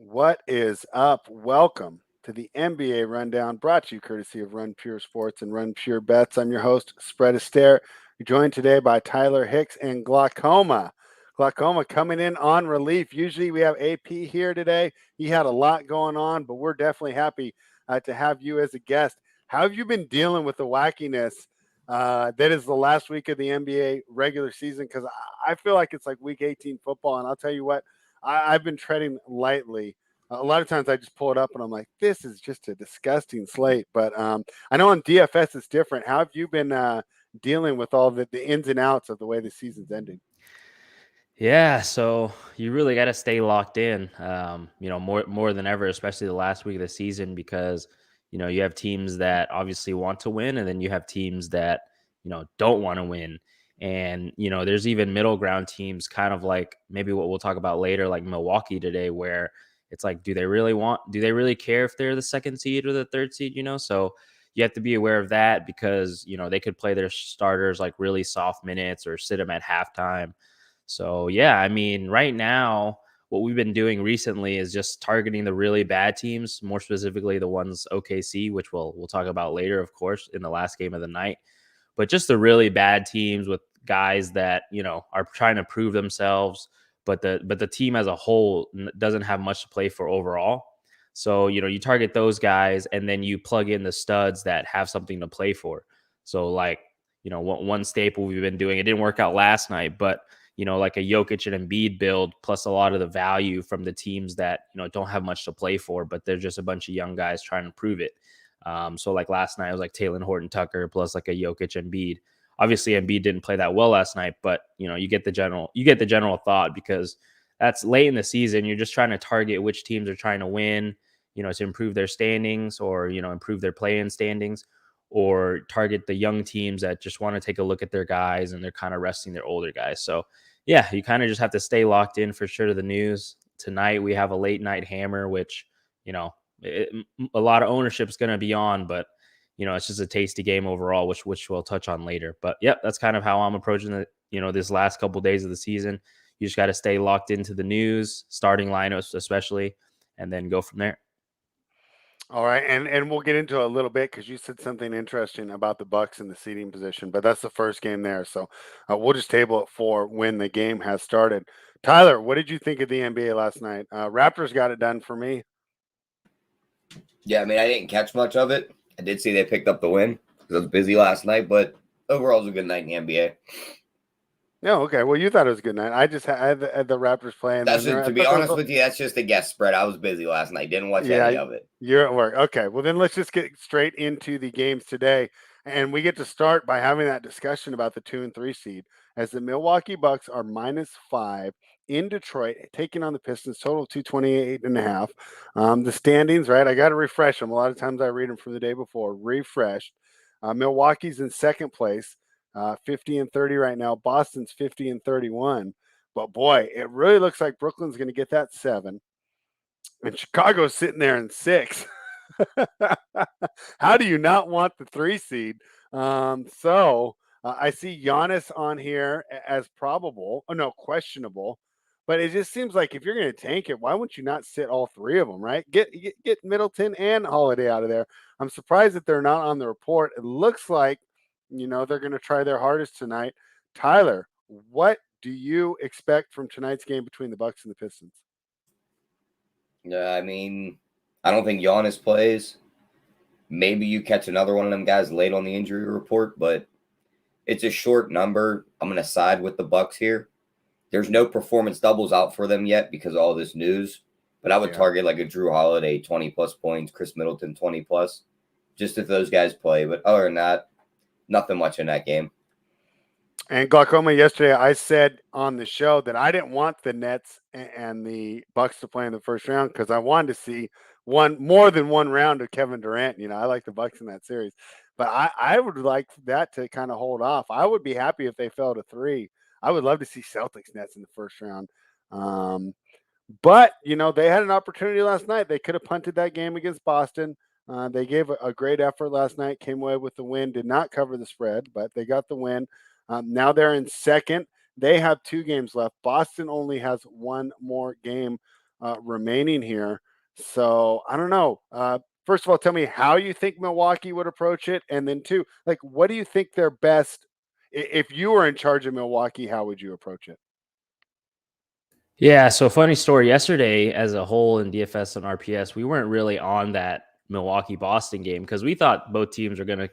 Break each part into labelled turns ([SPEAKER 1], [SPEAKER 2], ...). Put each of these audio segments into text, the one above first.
[SPEAKER 1] What is up? Welcome to the NBA Rundown, brought to you courtesy of Run Pure Sports and Run Pure Bets. I'm your host, Astaire. You're joined today by Tyler Hicks and Glockoma. Glockoma coming in on relief. Usually we have AP here today. He had a lot going on, but we're definitely happy to have you as a guest. How have you been dealing with the wackiness that is the last week of the NBA regular season? Because I feel like it's like week 18 football, and I'll tell you what, I've been treading lightly. A lot of times I just pull it up and I'm like, this is just a disgusting slate. But I know on DFS it's different. How have you been dealing with all the ins and outs of the way the season's ending?
[SPEAKER 2] Yeah, so you really got to stay locked in, more than ever, especially the last week of the season, because you have teams that obviously want to win, and then you have teams that don't want to win, and there's even middle ground teams, kind of like maybe what we'll talk about later, like Milwaukee today, where it's like, do they really care if they're the second seed or the third seed? So you have to be aware of that because they could play their starters like really soft minutes or sit them at halftime. So yeah, I mean, right now, what we've been doing recently is just targeting the really bad teams, more specifically the ones OKC, which we'll talk about later, of course, in the last game of the night. But just the really bad teams with guys that are trying to prove themselves, but the team as a whole doesn't have much to play for overall. So you target those guys, and then you plug in the studs that have something to play for. So like one staple we've been doing. It didn't work out last night, but like a Jokic and Embiid build, plus a lot of the value from the teams that, don't have much to play for, but they're just a bunch of young guys trying to prove it. So like last night, it was like Taylor Horton Tucker plus like a Jokic and Embiid. Obviously, Embiid didn't play that well last night, but you get the general thought because that's late in the season. You're just trying to target which teams are trying to win, to improve their standings or improve their play-in standings, or target the young teams that just want to take a look at their guys and they're kind of resting their older guys. So yeah, you kind of just have to stay locked in for sure to the news. Tonight we have a late night hammer, which you know it, a lot of ownership is going to be on, but it's just a tasty game overall, which we'll touch on later. But yep, that's kind of how I'm approaching it. This last couple days of the season, you just got to stay locked into the news, starting lineups especially, and then go from there.
[SPEAKER 1] All right, and we'll get into it a little bit because you said something interesting about the Bucks in the seating position, but that's the first game there, so we'll just table it for when the game has started. Tyler, what did you think of the NBA last night? Raptors got it done for me.
[SPEAKER 3] Yeah, I mean, I didn't catch much of it. I did see they picked up the win because I was busy last night, but overall, it was a good night in the NBA.
[SPEAKER 1] Yeah, okay. Well, you thought it was a good night. I just had the Raptors playing,
[SPEAKER 3] That's
[SPEAKER 1] and
[SPEAKER 3] just, to be
[SPEAKER 1] there was
[SPEAKER 3] honest with you, that's just a guess spread. I was busy last night, didn't watch
[SPEAKER 1] yeah,
[SPEAKER 3] any of it.
[SPEAKER 1] you're at work. Okay, well then let's just get straight into the games today, and we get to start by having that discussion about the 2 and 3 seed, as the Milwaukee Bucks are -5 in Detroit, taking on the Pistons, total of 228.5. The standings, right? I got to refresh them. A lot of times I read them from the day before. Refreshed. Milwaukee's in second place, 50 and 30 right now. Boston's 50 and 31. But boy, it really looks like Brooklyn's going to get that 7 and Chicago's sitting there in 6. How do you not want the 3 seed? I see Giannis on here as probable. Oh no, questionable. But it just seems like if you're going to tank it, why wouldn't you not sit all 3 of them? Right? Get Middleton and Holiday out of there. I'm surprised that they're not on the report. It looks like they're going to try their hardest tonight. Tyler, what do you expect from tonight's game between the Bucks and the Pistons?
[SPEAKER 3] Yeah, I mean, I don't think Giannis plays. Maybe you catch another one of them guys late on the injury report, but it's a short number. I'm going to side with the Bucks here. There's no performance doubles out for them yet because of all this news, but I would target like a Drew Holiday 20 plus points, Chris Middleton 20 plus, just if those guys play. But other than that, nothing much in that game.
[SPEAKER 1] And Glaucoma, yesterday I said on the show that I didn't want the Nets and the Bucks to play in the first round because I wanted to see more than one round of Kevin Durant. I like the Bucks in that series, but I would like that to kind of hold off. I would be happy if they fell to 3. I would love to see Celtics Nets in the first round. But they had an opportunity last night. They could have punted that game against Boston. They gave a great effort last night, came away with the win, did not cover the spread, but they got the win. Now they're in second. They have 2 games left. Boston only has one more game remaining here. So I don't know. First of all, tell me how you think Milwaukee would approach it, and then two, like, what do you think their best? If you were in charge of Milwaukee, how would you approach it?
[SPEAKER 2] Yeah, so funny story. Yesterday, as a whole in DFS and RPS, we weren't really on that Milwaukee Boston game because we thought both teams are gonna,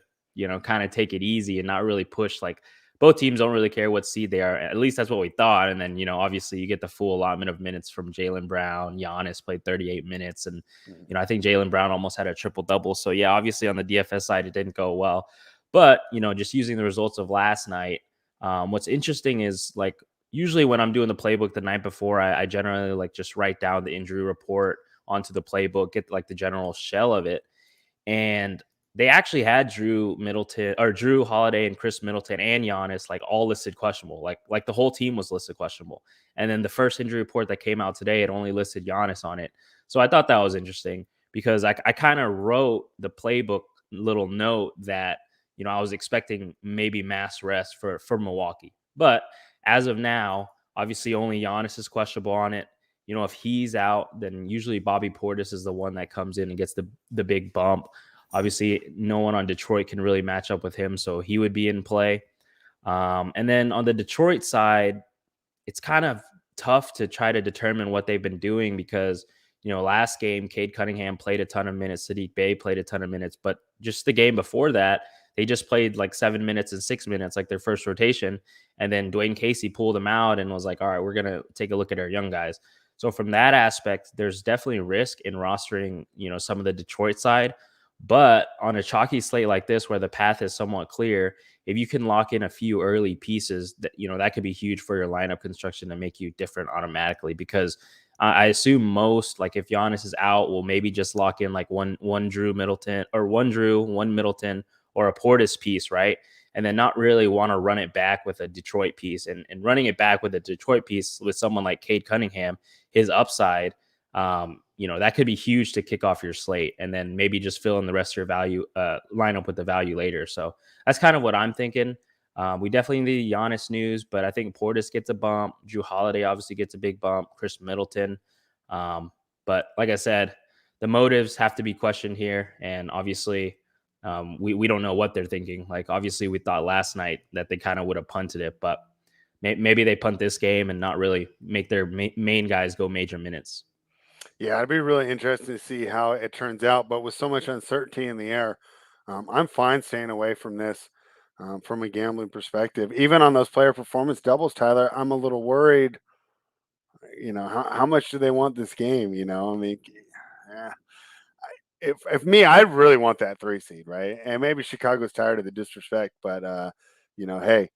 [SPEAKER 2] kind of take it easy and not really push. Like both teams don't really care what seed they are. At least that's what we thought. And then, obviously you get the full allotment of minutes from Jaylen Brown. Giannis played 38 minutes, and I think Jaylen Brown almost had a triple double. So yeah, obviously on the DFS side, it didn't go well. But just using the results of last night, what's interesting is like usually when I'm doing the playbook the night before, I generally like just write down the injury report onto the playbook, get like the general shell of it. And they actually had Drew Holiday and Chris Middleton and Giannis like all listed questionable. Like the whole team was listed questionable. And then the first injury report that came out today, it only listed Giannis on it. So I thought that was interesting because I kind of wrote the playbook little note that, I was expecting maybe mass rest for Milwaukee. But as of now, obviously only Giannis is questionable on it. If he's out, then usually Bobby Portis is the one that comes in and gets the big bump. Obviously, no one on Detroit can really match up with him, so he would be in play. And then on the Detroit side, it's kind of tough to try to determine what they've been doing because, last game, Cade Cunningham played a ton of minutes, Sadiq Bey played a ton of minutes, but just the game before that, they just played like 7 minutes and 6 minutes, like their first rotation. And then Dwayne Casey pulled them out and was like, all right, we're going to take a look at our young guys. So from that aspect, there's definitely risk in rostering, some of the Detroit side. But on a chalky slate like this, where the path is somewhat clear, if you can lock in a few early pieces, that could be huge for your lineup construction and make you different automatically. Because I assume most, like if Giannis is out, we'll maybe just lock in like one Middleton, one Middleton, or a Portis piece, right? And then not really want to run it back with a Detroit piece. And running it back with a Detroit piece with someone like Cade Cunningham, his upside, that could be huge to kick off your slate and then maybe just fill in the rest of your value lineup with the value later. So that's kind of what I'm thinking. We definitely need Giannis news, but I think Portis gets a bump. Drew Holiday obviously gets a big bump. Chris Middleton. But like I said, the motives have to be questioned here. And obviously, we don't know what they're thinking. Like, obviously, we thought last night that they kind of would have punted it, but maybe they punt this game and not really make their main guys go major minutes.
[SPEAKER 1] Yeah, it'd be really interesting to see how it turns out. But with so much uncertainty in the air, I'm fine staying away from this from a gambling perspective. Even on those player performance doubles, Tyler, I'm a little worried. How much do they want this game? I mean, yeah. If me, I really want that 3 seed, right? And maybe Chicago's tired of the disrespect, but hey,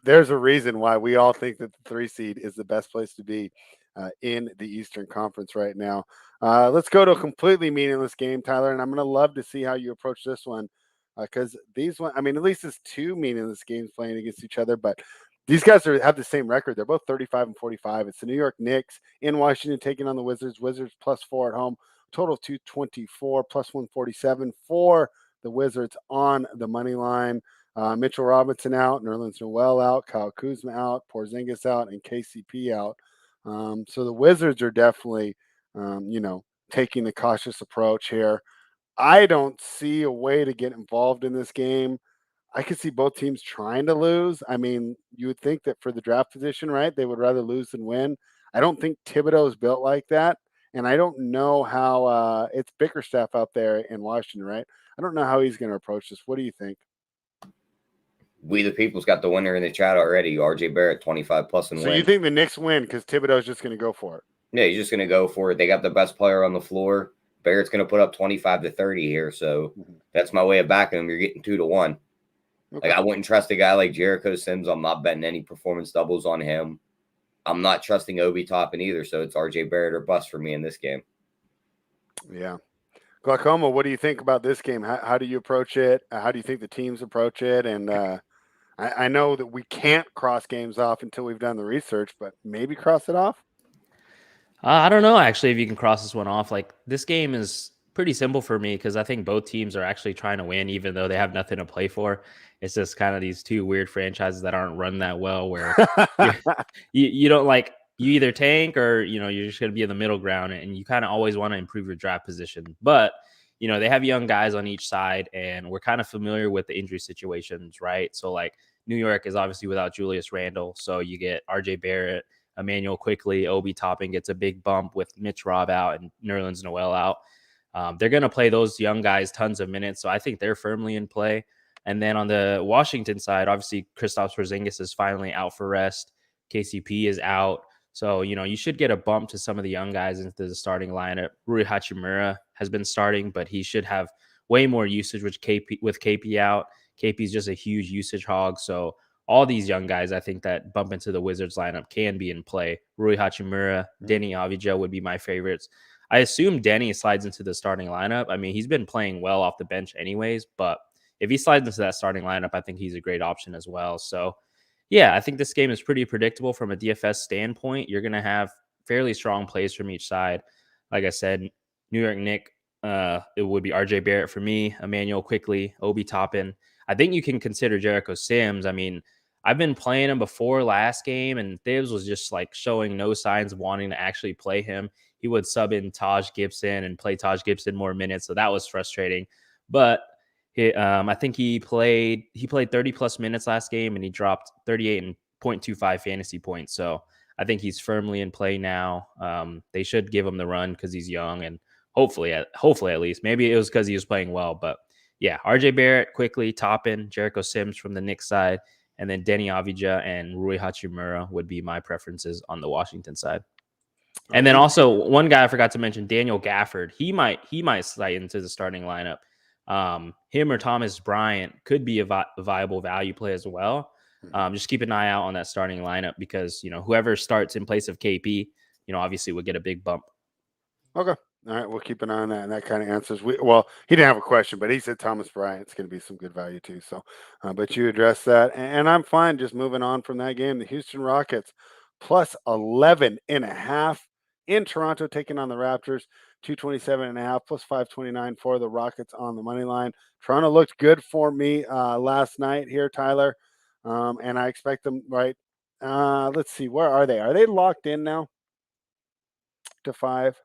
[SPEAKER 1] there's a reason why we all think that the 3 seed is the best place to be in the Eastern Conference right now. Let's go to a completely meaningless game, Tyler, and I'm going to love to see how you approach this one because these one, I mean, at least it's 2 meaningless games playing against each other, but these guys have the same record. They're both 35 and 45. It's the New York Knicks in Washington taking on the Wizards. Wizards +4 at home. Total 224 +147 for the Wizards on the money line. Mitchell Robinson out, Nerlens Noel out, Kyle Kuzma out, Porzingis out, and KCP out. So the Wizards are definitely, taking the cautious approach here. I don't see a way to get involved in this game. I could see both teams trying to lose. I mean, you would think that for the draft position, right, they would rather lose than win. I don't think Thibodeau is built like that. And I don't know how it's Bickerstaff out there in Washington, right? I don't know how he's going to approach this. What do you think?
[SPEAKER 3] We the People's got the winner in the chat already. RJ Barrett, 25 plus and
[SPEAKER 1] so
[SPEAKER 3] win.
[SPEAKER 1] So you think the Knicks win because Thibodeau's just going to go for it?
[SPEAKER 3] Yeah, he's just going to go for it. They got the best player on the floor. Barrett's going to put up 25 to 30 here. So that's my way of backing him. You're getting 2 to 1. Okay. Like I wouldn't trust a guy like Jericho Sims. I'm not betting any performance doubles on him. I'm not trusting Obi Toppin either, so it's RJ Barrett or bust for me in this game.
[SPEAKER 1] Yeah. Glockoma, what do you think about this game? How do you approach it? How do you think the teams approach it? And I know that we can't cross games off until we've done the research, but maybe cross it off?
[SPEAKER 2] I don't know, actually, if you can cross this one off. Like, this game is pretty simple for me because I think both teams are actually trying to win, even though they have nothing to play for. It's just kind of these two weird franchises that aren't run that well where you don't like you either tank or, you're just going to be in the middle ground, and you kind of always want to improve your draft position. But, they have young guys on each side, and we're kind of familiar with the injury situations, right? So, like, New York is obviously without Julius Randle. So you get RJ Barrett, Emmanuel Quickly, Obi Toppin gets a big bump with Mitch Robb out and Nerlens Noel out. They're going to play those young guys tons of minutes. So I think they're firmly in play. And then on the Washington side, obviously, Kristaps Porzingis is finally out for rest. KCP is out. So, you should get a bump to some of the young guys into the starting lineup. Rui Hachimura has been starting, but he should have way more usage with KP out. KP's just a huge usage hog. So all these young guys, I think, that bump into the Wizards lineup can be in play. Rui Hachimura, Denny Avdija would be my favorites. I assume Denny slides into the starting lineup. I mean, he's been playing well off the bench anyways, but if he slides into that starting lineup, I think he's a great option as well. So, yeah, I think this game is pretty predictable from a DFS standpoint. You're going to have fairly strong plays from each side. Like I said, New York Knicks, it would be RJ Barrett for me, Emmanuel Quickly, Obi Toppin. I think you can consider Jericho Sims. I mean, I've been playing him before last game, and Thibs was just like showing no signs of wanting to actually play him. He would sub in Taj Gibson and play Taj Gibson more minutes, so that was frustrating. But I think he played 30 plus minutes last game, and he dropped 38.25 fantasy points. So I think he's firmly in play now. They should give him the run because he's young, and hopefully at least. Maybe it was because he was playing well, but yeah, RJ Barrett, Quickly, Toppin, Jericho Sims from the Knicks side, and then Denny Avdija and Rui Hachimura would be my preferences on the Washington side. And then also one guy I forgot to mention, Daniel Gafford. He might slide into the starting lineup. Him or Thomas Bryant could be a viable value play as well. Just keep an eye out on that starting lineup because, whoever starts in place of KP, obviously would get a big bump.
[SPEAKER 1] Okay. All right. We'll keep an eye on that. And that kind of answers. Well, he didn't have a question, but he said Thomas Bryant's going to be some good value too. So, but you addressed that. And I'm fine just moving on from that game. The Houston Rockets plus 11.5 in Toronto taking on the Raptors. 227.5 plus 529 for the Rockets on the money line. Toronto looked good for me last night here, Tyler. And I expect them right. Let's see. Where are they? Are they locked in now to 5?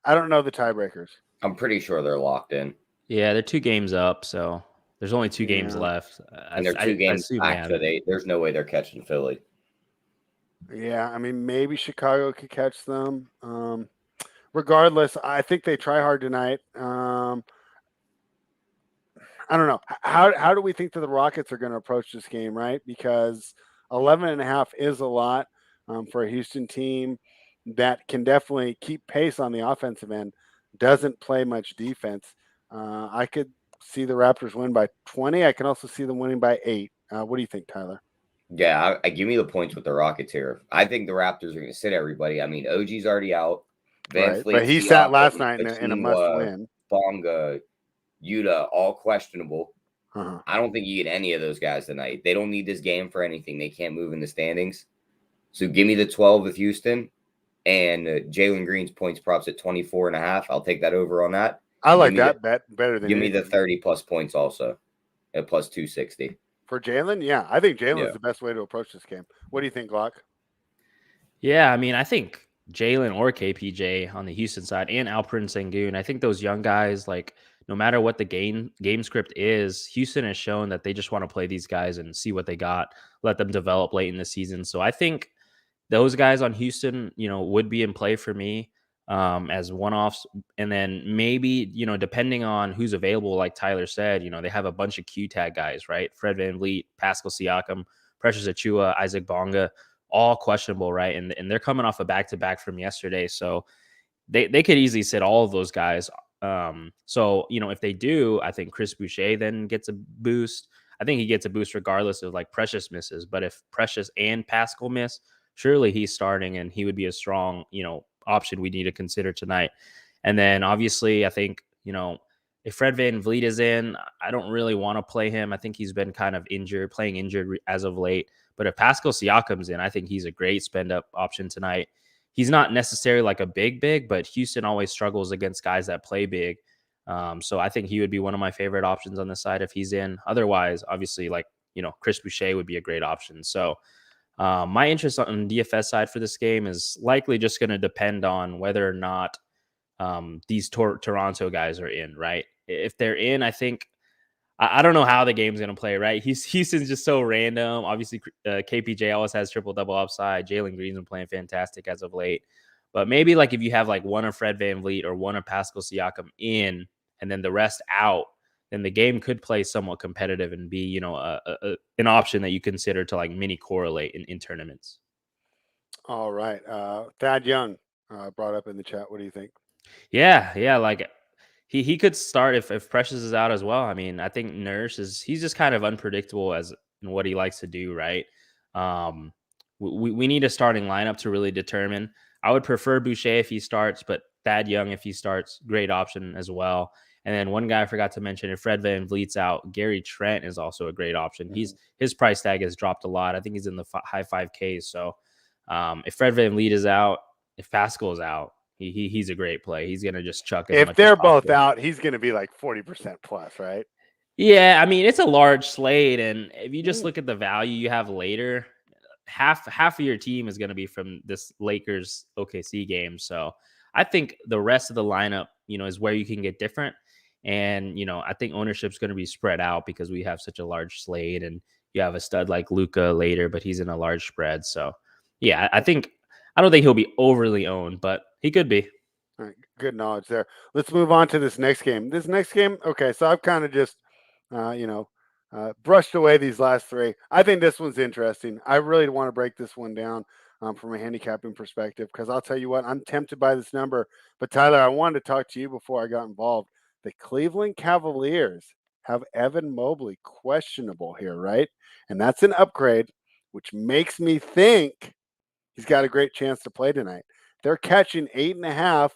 [SPEAKER 1] I don't know the tiebreakers.
[SPEAKER 3] I'm pretty sure they're locked in.
[SPEAKER 2] Yeah, they're 2 games up, so there's only 2 games left.
[SPEAKER 3] And they're 2 games back, so there's no way they're catching Philly.
[SPEAKER 1] Yeah, I mean, maybe Chicago could catch them. Regardless, I think they try hard tonight. I don't know. How do we think that the Rockets are going to approach this game, right? Because 11.5 is a lot for a Houston team that can definitely keep pace on the offensive end, doesn't play much defense. I could see the Raptors win by 20. I can also see them winning by 8. What do you think, Tyler?
[SPEAKER 3] Yeah, I give me the points with the Rockets here. I think the Raptors are going to sit everybody. I mean, OG's already out.
[SPEAKER 1] Right, but he sat last night in a must-win.
[SPEAKER 3] Bonga, Yuta, all questionable. I don't think you get any of those guys tonight. They don't need this game for anything. They can't move in the standings. So give me the 12 with Houston. And Jalen Green's points props at 24.5. I'll take that over on that.
[SPEAKER 1] I like that bet better than
[SPEAKER 3] give me the 30-plus points also at plus 260.
[SPEAKER 1] For Jalen? Yeah, I think Jalen is the best way to approach this game. What do you think, Glock?
[SPEAKER 2] Yeah, I mean, I think Jalen or KPJ on the Houston side and Alperen Sengun, I think those young guys, like, no matter what the game script is, Houston has shown that they just want to play these guys and see what they got, let them develop late in the season. So I think those guys on Houston, would be in play for me as one-offs. And then maybe, depending on who's available, like Tyler said, they have a bunch of Q-tag guys, right? Fred VanVleet, Pascal Siakam, Precious Achua, Isaac Bonga, all questionable, right? And they're coming off a back-to-back from yesterday. So they could easily sit all of those guys. So, if they do, I think Chris Boucher then gets a boost. I think he gets a boost regardless of like Precious misses. But if Precious and Pascal miss, surely he's starting and he would be a strong, option we need to consider tonight. And then obviously, I think, if Fred VanVleet is in, I don't really want to play him. I think he's been kind of playing injured as of late. But if Pascal Siakam's in, I think he's a great spend up option tonight. He's not necessarily like a big, but Houston always struggles against guys that play big. So I think he would be one of my favorite options on the side if he's in. Otherwise, obviously, like, Chris Boucher would be a great option. So My interest on the DFS side for this game is likely just going to depend on whether or not these Toronto guys are in, right? If they're in, I think I don't know how the game's going to play, right? Houston's just so random. Obviously, KPJ always has triple-double upside. Jalen Green's been playing fantastic as of late. But maybe like if you have like one of Fred VanVleet or one of Pascal Siakam in and then the rest out, then the game could play somewhat competitive and be, you know, an option that you consider to like mini correlate in tournaments.
[SPEAKER 1] All right. Thad Young brought up in the chat. What do you think?
[SPEAKER 2] Yeah. Like he could start if Precious is out as well. I mean, I think he's just kind of unpredictable as in what he likes to do, right? We need a starting lineup to really determine. I would prefer Boucher if he starts, but Thad Young if he starts, great option as well. And then one guy I forgot to mention, if Fred VanVleet's out, Gary Trent is also a great option. His price tag has dropped a lot. I think he's in the high 5Ks. So if Fred VanVleet is out, if Pascal is out, he's a great play. He's gonna just chuck as
[SPEAKER 1] If
[SPEAKER 2] much
[SPEAKER 1] they're
[SPEAKER 2] as possible.
[SPEAKER 1] both out, he's gonna be like 40% plus, right?
[SPEAKER 2] Yeah, I mean it's a large slate, and if you just look at the value you have later, half of your team is gonna be from this Lakers OKC game. So I think the rest of the lineup, you know, is where you can get different. And, you know, I think ownership's going to be spread out because we have such a large slate and you have a stud like Luka later, but he's in a large spread. So, yeah, I don't think he'll be overly owned, but he could be.
[SPEAKER 1] All right, good knowledge there. Let's move on to this next game. Okay, so I've kind of just, brushed away these last three. I think this one's interesting. I really want to break this one down from a handicapping perspective because I'll tell you what, I'm tempted by this number. But Tyler, I wanted to talk to you before I got involved. The Cleveland Cavaliers have Evan Mobley questionable here, right? And that's an upgrade, which makes me think he's got a great chance to play tonight. They're catching 8.5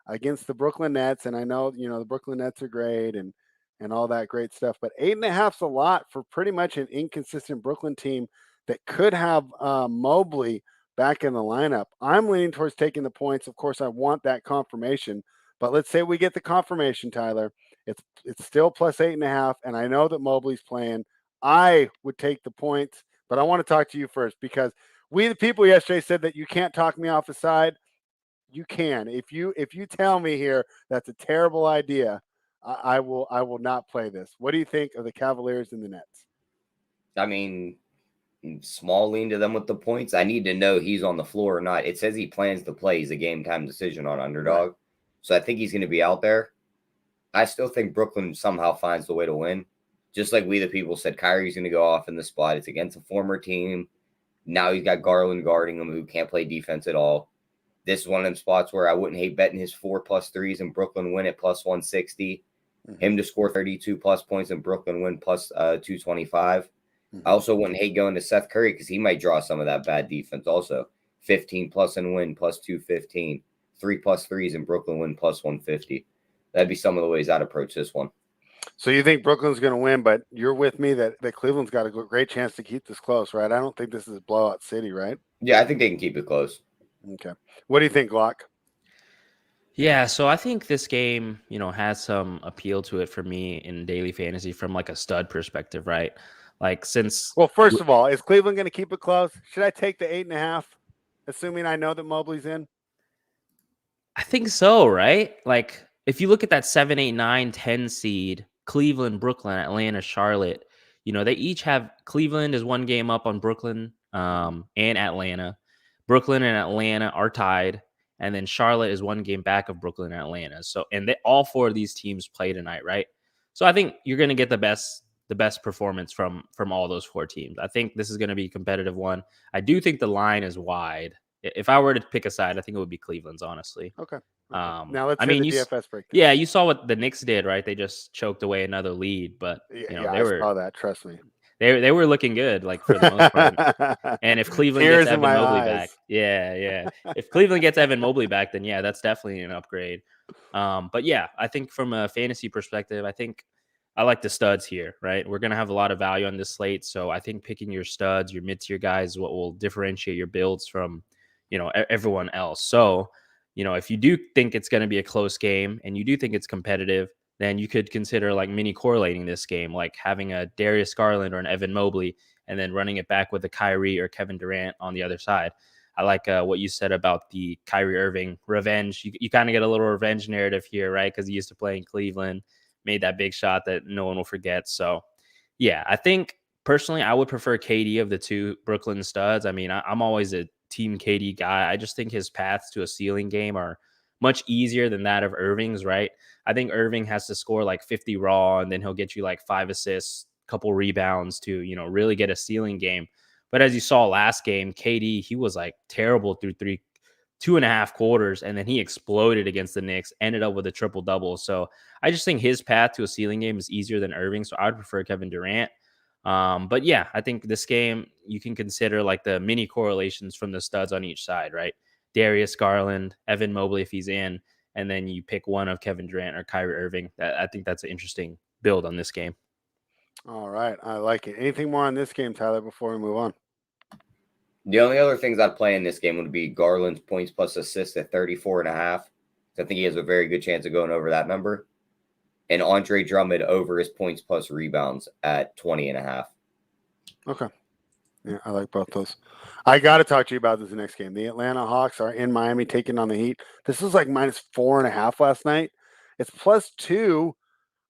[SPEAKER 1] against the Brooklyn Nets. And I know, the Brooklyn Nets are great and all that great stuff, but 8.5's a lot for pretty much an inconsistent Brooklyn team that could have Mobley back in the lineup. I'm leaning towards taking the points. Of course, I want that confirmation. But let's say we get the confirmation, Tyler. It's still plus 8.5, and I know that Mobley's playing. I would take the points, but I want to talk to you first because we, the people yesterday, said that you can't talk me off the side. You can. If you tell me here that's a terrible idea, I will not play this. What do you think of the Cavaliers and the Nets?
[SPEAKER 3] I mean, small lean to them with the points. I need to know he's on the floor or not. It says he plans to play. He's a game time decision on underdog. Right. So I think he's going to be out there. I still think Brooklyn somehow finds the way to win. Just like we, the people, said Kyrie's going to go off in the spot. It's against a former team. Now he's got Garland guarding him who can't play defense at all. This is one of them spots where I wouldn't hate betting his 4+ threes and Brooklyn win at plus 160. Mm-hmm. Him to score 32 plus points and Brooklyn win plus 225. Mm-hmm. I also wouldn't hate going to Seth Curry because he might draw some of that bad defense also. 15 plus and win plus 215. 3+ threes and Brooklyn win plus 150. That'd be some of the ways I'd approach this one.
[SPEAKER 1] So you think Brooklyn's going to win, but you're with me that Cleveland's got a great chance to keep this close, right? I don't think this is blowout city, right?
[SPEAKER 3] Yeah, I think they can keep it close.
[SPEAKER 1] Okay. What do you think, Glock?
[SPEAKER 2] Yeah, so I think this game, has some appeal to it for me in daily fantasy from like a stud perspective, right? Like
[SPEAKER 1] Well, first of all, is Cleveland going to keep it close? Should I take the 8.5, assuming I know that Mobley's in?
[SPEAKER 2] I think so, right? Like if you look at that 7, 8, 9, 10 seed, Cleveland, Brooklyn, Atlanta, Charlotte, they each have Cleveland is one game up on Brooklyn and Atlanta. Brooklyn and Atlanta are tied. And then Charlotte is one game back of Brooklyn and Atlanta. So, and all four of these teams play tonight, right? So I think you're going to get the best performance from all those four teams. I think this is going to be a competitive one. I do think the line is wide. If I were to pick a side, I think it would be Cleveland's, honestly.
[SPEAKER 1] Okay. Now let's hear the DFS breakdown.
[SPEAKER 2] Yeah, you saw what the Knicks did, right? They just choked away another lead, but
[SPEAKER 1] I saw that. Trust me.
[SPEAKER 2] They were looking good, like for the most part. And if Cleveland gets Evan Mobley back, yeah. If Cleveland gets Evan Mobley back, then yeah, that's definitely an upgrade. But yeah, I think from a fantasy perspective, I think I like the studs here, right? We're gonna have a lot of value on this slate, so I think picking your studs, your mid-tier guys, is what will differentiate your builds from everyone else. So if you do think it's going to be a close game and you do think it's competitive, then you could consider like mini correlating this game, like having a Darius Garland or an Evan Mobley and then running it back with a Kyrie or Kevin Durant on the other side. I like what you said about the Kyrie Irving revenge. You kind of get a little revenge narrative here, right? Because he used to play in Cleveland, made that big shot that no one will forget. So, yeah, I think personally I would prefer KD of the two Brooklyn studs. I mean, I'm always a team KD guy. I just think his paths to a ceiling game are much easier than that of Irving's, right? I think Irving has to score like 50 raw, and then he'll get you like 5 assists, couple rebounds to, really get a ceiling game. But as you saw last game, KD, he was like terrible through 2.5 quarters, and then he exploded against the Knicks, ended up with a triple-double. So I just think his path to a ceiling game is easier than Irving, so I would prefer Kevin Durant. But yeah, I think this game, you can consider like the mini correlations from the studs on each side, right? Darius Garland, Evan Mobley if he's in, and then you pick one of Kevin Durant or Kyrie Irving. I think that's an interesting build on this game.
[SPEAKER 1] All right. I like it. Anything more on this game, Tyler, before we move on?
[SPEAKER 3] The only other things I'd play in this game would be Garland's points plus assists at 34.5. I think he has a very good chance of going over that number. And Andre Drummond over his points plus rebounds at 20.5.
[SPEAKER 1] Okay. Yeah, I like both those. I got to talk to you about this next game. The Atlanta Hawks are in Miami taking on the Heat. This was like -4.5 last night. It's +2.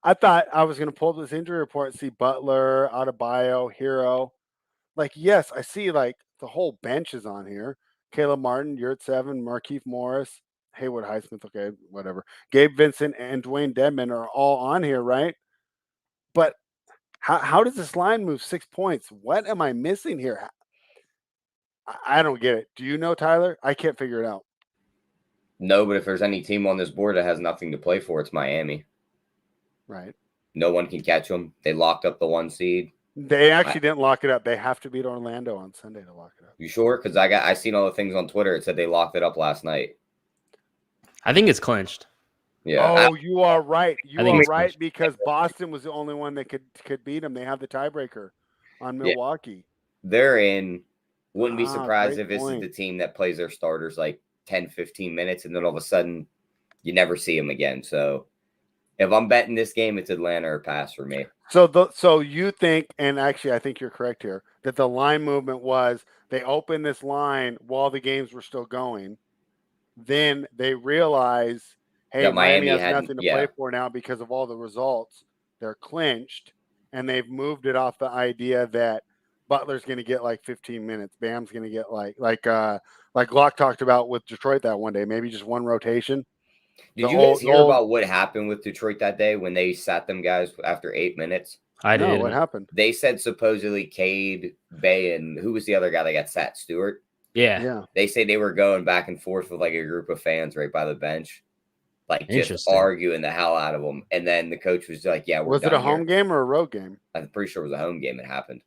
[SPEAKER 1] I thought I was going to pull up this injury report and see Butler, Adebayo, Hero. Like, yes, I see like the whole bench is on here. Caleb Martin, Yurtseven, Markieff Morris, Haywood Highsmith, okay, whatever. Gabe Vincent and Dwayne Dedmon are all on here, right? But how does this line move 6 points? What am I missing here? I don't get it. Do you know, Tyler? I can't figure it out.
[SPEAKER 3] No, but if there's any team on this board that has nothing to play for, it's Miami.
[SPEAKER 1] Right.
[SPEAKER 3] No one can catch them. They locked up the 1 seed.
[SPEAKER 1] They actually didn't lock it up. They have to beat Orlando on Sunday to lock it up.
[SPEAKER 3] You sure? Because I seen all the things on Twitter. It said they locked it up last night.
[SPEAKER 2] I think it's clinched.
[SPEAKER 3] Yeah.
[SPEAKER 1] Oh, you are right. You
[SPEAKER 2] think
[SPEAKER 1] are
[SPEAKER 2] it's
[SPEAKER 1] right
[SPEAKER 2] clinched.
[SPEAKER 1] because Boston was the only one that could beat them. They have the tiebreaker on Milwaukee.
[SPEAKER 3] They're in. Wouldn't be surprised
[SPEAKER 1] great
[SPEAKER 3] if this
[SPEAKER 1] point.
[SPEAKER 3] is the team that plays their starters like 10, 15 minutes, and then all of a sudden you never see them again. So if I'm betting this game, it's Atlanta or pass for me.
[SPEAKER 1] So you think, and actually I think you're correct here, that the line movement was they opened this line while the games were still going. Then they realize, hey,
[SPEAKER 3] Yeah,
[SPEAKER 1] Miami has
[SPEAKER 3] hadn't-
[SPEAKER 1] nothing to
[SPEAKER 3] yeah.
[SPEAKER 1] play for now because of all the results. They're clinched, and they've moved it off the idea that Butler's going to get like 15 minutes. Bam's going to get like Glock talked about with Detroit that one day, maybe just one rotation.
[SPEAKER 3] Did you guys hear about what happened with Detroit that day when they sat them guys after 8 minutes?
[SPEAKER 2] I did.
[SPEAKER 1] What happened?
[SPEAKER 3] They said supposedly Cade, Bay, and who was the other guy that got sat? Stewart?
[SPEAKER 2] Yeah.
[SPEAKER 3] They say they were going back and forth with like a group of fans right by the bench, like just
[SPEAKER 2] Interesting.
[SPEAKER 3] arguing the hell out of them. And then the coach was like, "Yeah, we're
[SPEAKER 1] Was it
[SPEAKER 3] done
[SPEAKER 1] a home
[SPEAKER 3] here."
[SPEAKER 1] game or a road game?
[SPEAKER 3] I'm pretty sure it was a home game. It happened.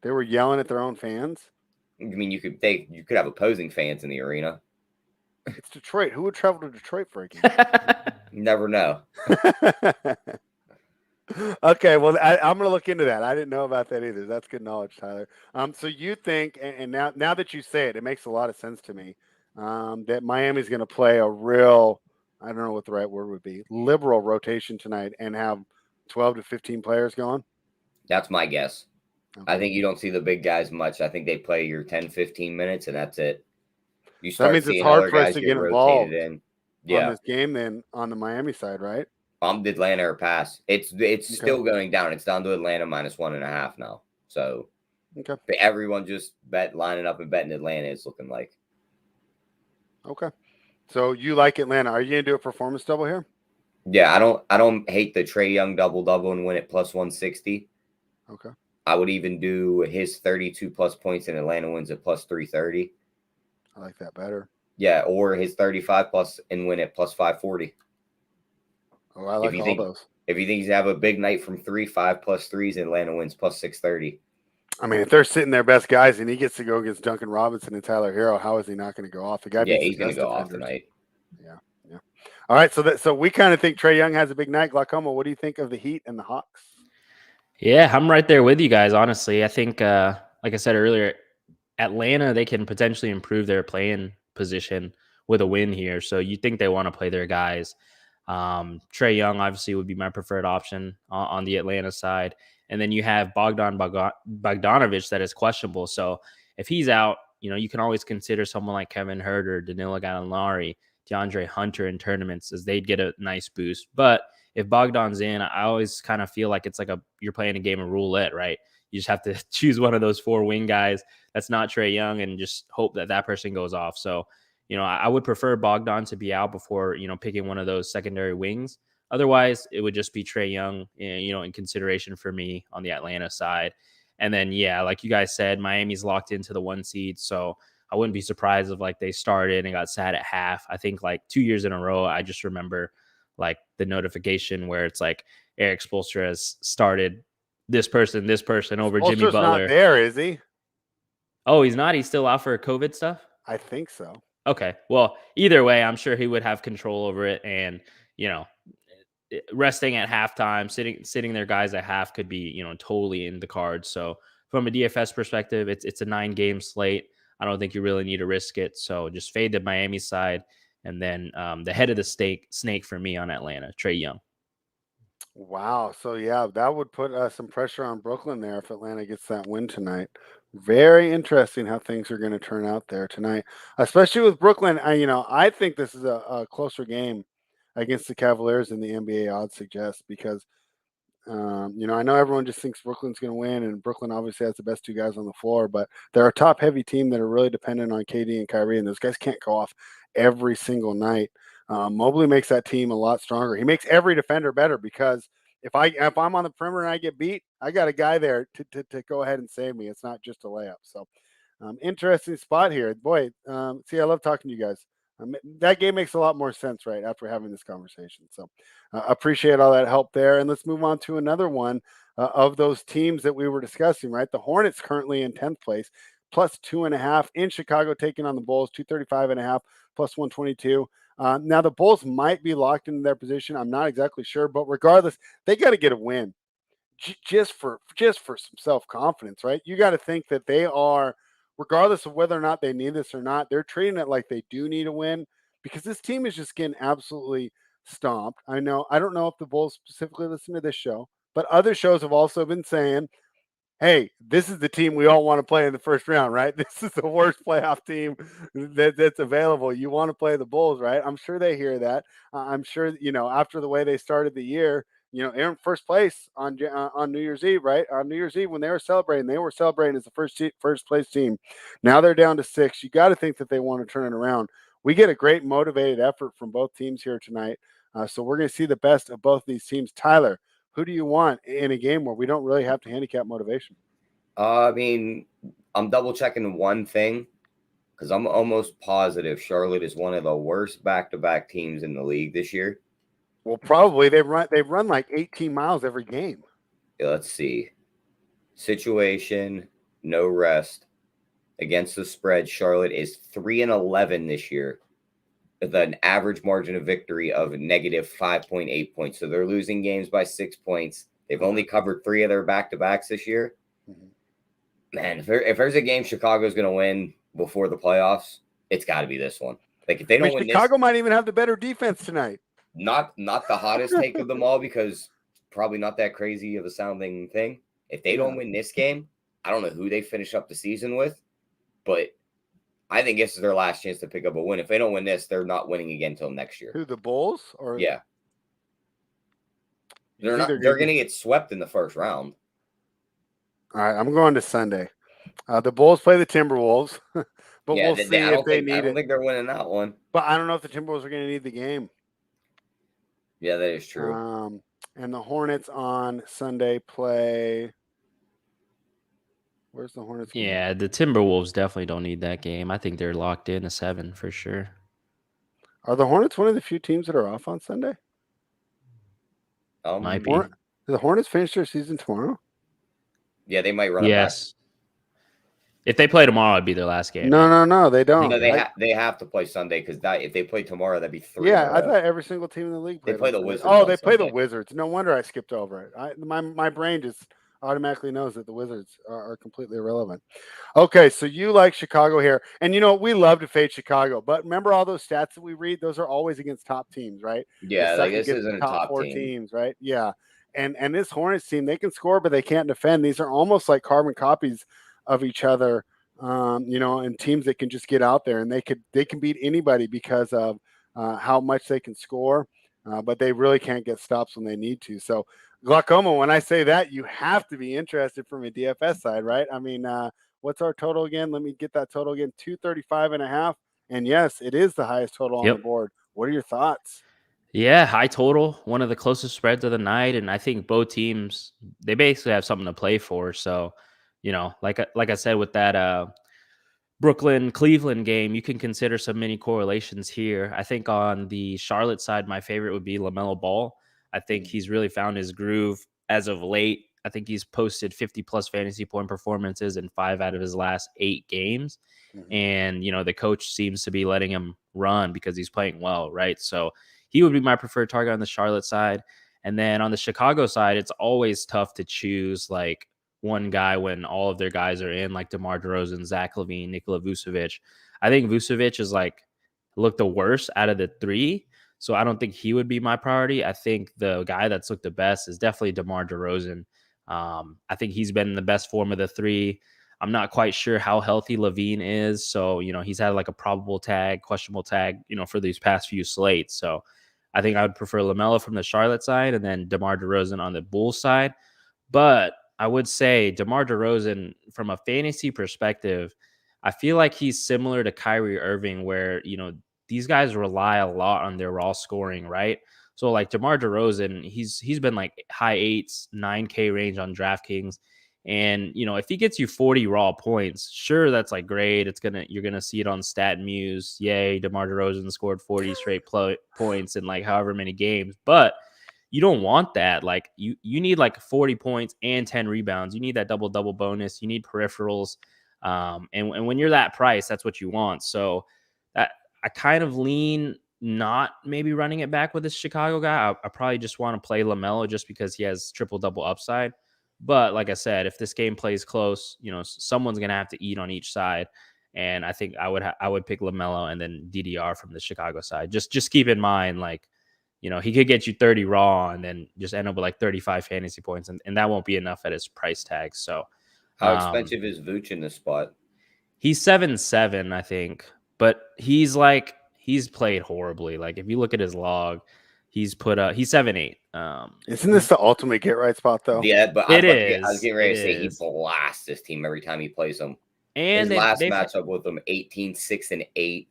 [SPEAKER 1] They were yelling at their own fans.
[SPEAKER 3] I mean, you could have opposing fans in the arena.
[SPEAKER 1] It's Detroit. Who would travel to Detroit for a game?
[SPEAKER 3] You never know.
[SPEAKER 1] Okay, well, I'm going to look into that. I didn't know about that either. That's good knowledge, Tyler. So you think, and now that you say it, it makes a lot of sense to me, that Miami's going to play a real, I don't know what the right word would be, liberal rotation tonight and have 12 to 15 players going?
[SPEAKER 3] That's my guess.
[SPEAKER 1] Okay.
[SPEAKER 3] I think you don't see the big guys much. I think they play your 10, 15 minutes, and that's it. You
[SPEAKER 1] That
[SPEAKER 3] start
[SPEAKER 1] means it's
[SPEAKER 3] seeing
[SPEAKER 1] hard
[SPEAKER 3] other
[SPEAKER 1] for us
[SPEAKER 3] guys
[SPEAKER 1] to
[SPEAKER 3] get
[SPEAKER 1] get involved
[SPEAKER 3] rotated in.
[SPEAKER 1] on
[SPEAKER 3] Yeah,
[SPEAKER 1] this game then on the Miami side, right?
[SPEAKER 3] I'm the Atlanta or pass. It's still going down. It's down to Atlanta -1.5 now. So
[SPEAKER 1] Okay.
[SPEAKER 3] everyone just lining up and betting Atlanta is looking like.
[SPEAKER 1] Okay. So you like Atlanta. Are you going to do a performance double here?
[SPEAKER 3] Yeah, I don't hate the Trae Young double and win at +160.
[SPEAKER 1] Okay.
[SPEAKER 3] I would even do his 32 plus points and Atlanta wins at +330.
[SPEAKER 1] I like that better.
[SPEAKER 3] Yeah, or his 35 plus and win at +540.
[SPEAKER 1] Oh, I like all those.
[SPEAKER 3] If you think he's have a big night from 5 plus threes, Atlanta wins +630.
[SPEAKER 1] I mean, if they're sitting their best guys and he gets to go against Duncan Robinson and Tyler Hero, how is he not going to go off? The guy,
[SPEAKER 3] he's going to go off tonight.
[SPEAKER 1] Yeah. All right, so we kind of think Trae Young has a big night. Glockoma, what do you think of the Heat and the Hawks?
[SPEAKER 2] Yeah, I'm right there with you guys, honestly. I think, like I said earlier, Atlanta, they can potentially improve their playing position with a win here. So you think they want to play their guys. Trae Young, obviously, would be my preferred option on the Atlanta side. And then you have Bogdanovic that is questionable. So if he's out, you can always consider someone like Kevin Huerter, Danilo Gallinari, DeAndre Hunter in tournaments, as they'd get a nice boost. But if Bogdan's in, I always kind of feel like it's like you're playing a game of roulette, right? You just have to choose one of those 4 wing guys that's not Trae Young and just hope that person goes off. So, I would prefer Bogdan to be out before, picking one of those secondary wings. Otherwise, it would just be Trae Young, in consideration for me on the Atlanta side. And then, yeah, like you guys said, Miami's locked into the 1 seed. So I wouldn't be surprised if they started and got sat at half. I think 2 years in a row, I just remember the notification where it's Eric Spoelstra has started this person over
[SPEAKER 1] Spoelstra's
[SPEAKER 2] Jimmy Butler.
[SPEAKER 1] Not there, is he?
[SPEAKER 2] Oh, he's not? He's still out for COVID stuff?
[SPEAKER 1] I think so.
[SPEAKER 2] Okay. Well, either way, I'm sure he would have control over it. And, resting at halftime, sitting their guys at half could be, totally in the cards. So from a DFS perspective, it's a 9-game slate. I don't think you really need to risk it. So just fade the Miami side. And then the head of the snake for me on Atlanta, Trae Young.
[SPEAKER 1] Wow. So, yeah, that would put some pressure on Brooklyn there if Atlanta gets that win tonight. Very interesting how things are going to turn out there tonight, especially with Brooklyn. I think this is a closer game against the Cavaliers than the NBA odds suggest because, I know everyone just thinks Brooklyn's going to win, and Brooklyn obviously has the best 2 guys on the floor, but they're a top-heavy team that are really dependent on KD and Kyrie, and those guys can't go off every single night. Mobley makes that team a lot stronger. He makes every defender better because if I'm on the perimeter and I get beat, I got a guy there to go ahead and save me. It's not just a layup. So, interesting spot here, boy. I love talking to you guys. That game makes a lot more sense, right, after having this conversation. So, appreciate all that help there. And let's move on to another one of those teams that we were discussing, right? The Hornets currently in 10th place, plus 2.5 in Chicago, taking on the Bulls, 235.5 plus 122. Now the Bulls might be locked into their position. I'm not exactly sure, but regardless, they got to get a win just for some self-confidence, right? You got to think that they are, regardless of whether or not they need this or not, they're treating it like they do need a win because this team is just getting absolutely stomped. I don't know if the Bulls specifically listen to this show, but other shows have also been saying, hey, this is the team we all want to play in the first round, right? This is the worst playoff team that's available. You want to play the Bulls, right? I'm sure they hear that. I'm sure, after the way they started the year, they're in first place on New Year's Eve, right? On New Year's Eve when they were celebrating as the first place team. Now they're down to 6. You got to think that they want to turn it around. We get a great motivated effort from both teams here tonight. So we're going to see the best of both these teams. Tyler, who do you want in a game where we don't really have to handicap motivation?
[SPEAKER 3] I'm double checking one thing because I'm almost positive Charlotte is one of the worst back-to-back teams in the league this year.
[SPEAKER 1] Well, probably they've run like 18 miles every game.
[SPEAKER 3] Let's see. Situation, no rest. Against the spread, Charlotte is 3-11 this year with an average margin of victory of negative 5.8 points. So they're losing games by 6 points. They've only covered 3 of their back-to-backs this year. Mm-hmm. Man, if there's a game Chicago's going to win before the playoffs, it's got to be this one. If they don't win
[SPEAKER 1] Chicago might even have the better defense tonight.
[SPEAKER 3] Not the hottest take of them all because probably not that crazy of a sounding thing. If they don't win this game, I don't know who they finish up the season with, but I think this is their last chance to pick up a win. If they don't win this, they're not winning again until next year.
[SPEAKER 1] Who, the Bulls?
[SPEAKER 3] Yeah. They're going to get swept in the first round.
[SPEAKER 1] All right, I'm going to Sunday. The Bulls play the Timberwolves, but we'll see if they need it.
[SPEAKER 3] I don't think they're winning that one.
[SPEAKER 1] But I don't know if the Timberwolves are going to need the game.
[SPEAKER 3] Yeah, that is true.
[SPEAKER 1] And the Hornets on Sunday play. Where's the Hornets?
[SPEAKER 2] Yeah, the Timberwolves definitely don't need that game. I think they're locked in a 7 for sure.
[SPEAKER 1] Are the Hornets one of the few teams that are off on Sunday?
[SPEAKER 2] Might be.
[SPEAKER 1] Do the Hornets finish their season tomorrow?
[SPEAKER 3] Yeah, they might run it back.
[SPEAKER 2] If they play tomorrow, it'd be their last game.
[SPEAKER 1] No, they don't.
[SPEAKER 3] No, they have to play Sunday because if they play tomorrow, that'd be 3.
[SPEAKER 1] Yeah, I thought every single team in the league
[SPEAKER 3] they play the Wizards.
[SPEAKER 1] Oh, they play the Wizards. No wonder I skipped over it. My brain just automatically knows that the Wizards are completely irrelevant. Okay, so you like Chicago here. And, we love to fade Chicago. But remember all those stats that we read? Those are always against top teams, right?
[SPEAKER 3] Yeah, this isn't a top
[SPEAKER 1] 4
[SPEAKER 3] team.
[SPEAKER 1] teams, right? Yeah. And this Hornets team, they can score, but they can't defend. These are almost like carbon copies of each other, and teams that can just get out there and they can beat anybody because of how much they can score, but they really can't get stops when they need to. So, Glaucoma, when I say that, you have to be interested from a DFS side, right? I mean, what's our total again? Let me get that total again, 235.5. And yes, it is the highest total on the board. What are your thoughts?
[SPEAKER 2] Yeah, high total, one of the closest spreads of the night, and I think both teams, they basically have something to play for. So, like I said with that Brooklyn Cleveland game, you can consider some mini correlations here. I think on the Charlotte side, my favorite would be LaMelo Ball. I think he's really found his groove as of late. I think he's posted 50 plus fantasy point performances in 5 out of his last 8 games. And, the coach seems to be letting him run because he's playing well, right? So he would be my preferred target on the Charlotte side. And then on the Chicago side, it's always tough to choose like one guy when all of their guys are in, like DeMar DeRozan, Zach LaVine, Nikola Vucevic. I think Vucevic is looked the worst out of the 3. So I don't think he would be my priority. I think the guy that's looked the best is definitely DeMar DeRozan. I think he's been in the best form of the 3. I'm not quite sure how healthy LaVine is. So, he's had like a probable tag, questionable tag, for these past few slates. So I think I would prefer LaMelo from the Charlotte side and then DeMar DeRozan on the Bulls side. But I would say DeMar DeRozan, from a fantasy perspective, I feel like he's similar to Kyrie Irving, where, these guys rely a lot on their raw scoring, right? So like DeMar DeRozan, he's been like high 8s, 9K range on DraftKings. And, if he gets you 40 raw points, sure, that's like great. You're going to see it on Stat Muse. Yay, DeMar DeRozan scored 40 straight points in like however many games. But you don't want that. Like you need like 40 points and 10 rebounds. You need that double bonus. You need peripherals. And when you're that price, that's what you want. So that I kind of lean not maybe running it back with this Chicago guy. I probably just want to play LaMelo just because he has triple-double upside. But like I said, if this game plays close, someone's going to have to eat on each side. And I think I would pick LaMelo and then DDR from the Chicago side. Just keep in mind, like, he could get you 30 raw and then just end up with like 35 fantasy points. And that won't be enough at his price tag. So
[SPEAKER 3] how expensive is Vooch in this spot?
[SPEAKER 2] He's 7-7, I think. But he's played horribly. Like if you look at his log, he's 7-8.
[SPEAKER 1] Isn't this the ultimate get right spot though?
[SPEAKER 3] Yeah, but
[SPEAKER 2] it
[SPEAKER 3] I was
[SPEAKER 2] is.
[SPEAKER 3] getting ready to say he blasts this team every time he plays them.
[SPEAKER 2] And
[SPEAKER 3] his last matchup with them, 18-6-8.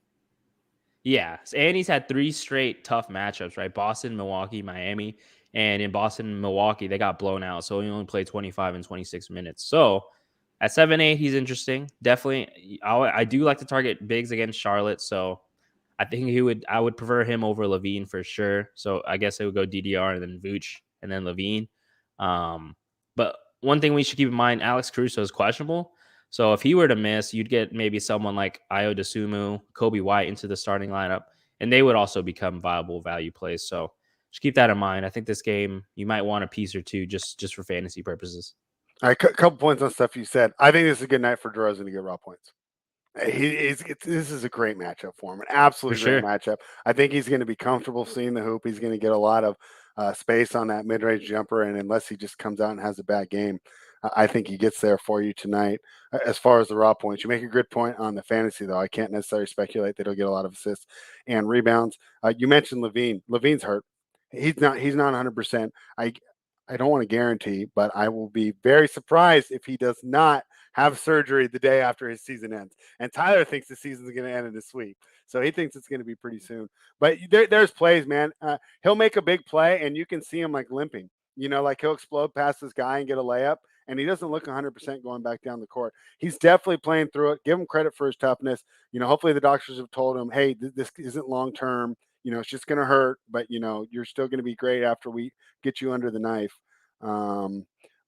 [SPEAKER 2] Yeah, and he's had 3 straight tough matchups, right? Boston, Milwaukee, Miami. And in Boston and Milwaukee, they got blown out. So he only played 25 and 26 minutes. So at 7-8, he's interesting. Definitely. I do like to target bigs against Charlotte. So I think I would prefer him over LaVine for sure. So I guess it would go DDR and then Vooch and then LaVine. But one thing we should keep in mind, Alex Caruso is questionable. So if he were to miss, you'd get maybe someone like Ayo Dosunmu, Kobe White into the starting lineup, and they would also become viable value plays. So just keep that in mind. I think this game, you might want a piece or two just for fantasy purposes.
[SPEAKER 1] All right, couple points on stuff you said. I think this is a good night for DeRozan to get raw points. This is a great matchup for him, an absolutely great matchup. I think he's going to be comfortable seeing the hoop. He's going to get a lot of space on that mid-range jumper, and unless he just comes out and has a bad game, I think he gets there for you tonight. As far as the raw points, you make a good point on the fantasy, though. I can't necessarily speculate that he'll get a lot of assists and rebounds. You mentioned LaVine. LaVine's hurt. He's not 100%. I don't want to guarantee, but I will be very surprised if he does not have surgery the day after his season ends. And Tyler thinks the season's going to end in this week. So he thinks it's going to be pretty soon. But there's plays, man. He'll make a big play, and you can see him like limping. Like he'll explode past this guy and get a layup, and he doesn't look 100% going back down the court. He's definitely playing through it. Give him credit for his toughness. Hopefully the doctors have told him, hey, this isn't long-term. It's just going to hurt, but, you're still going to be great after we get you under the knife.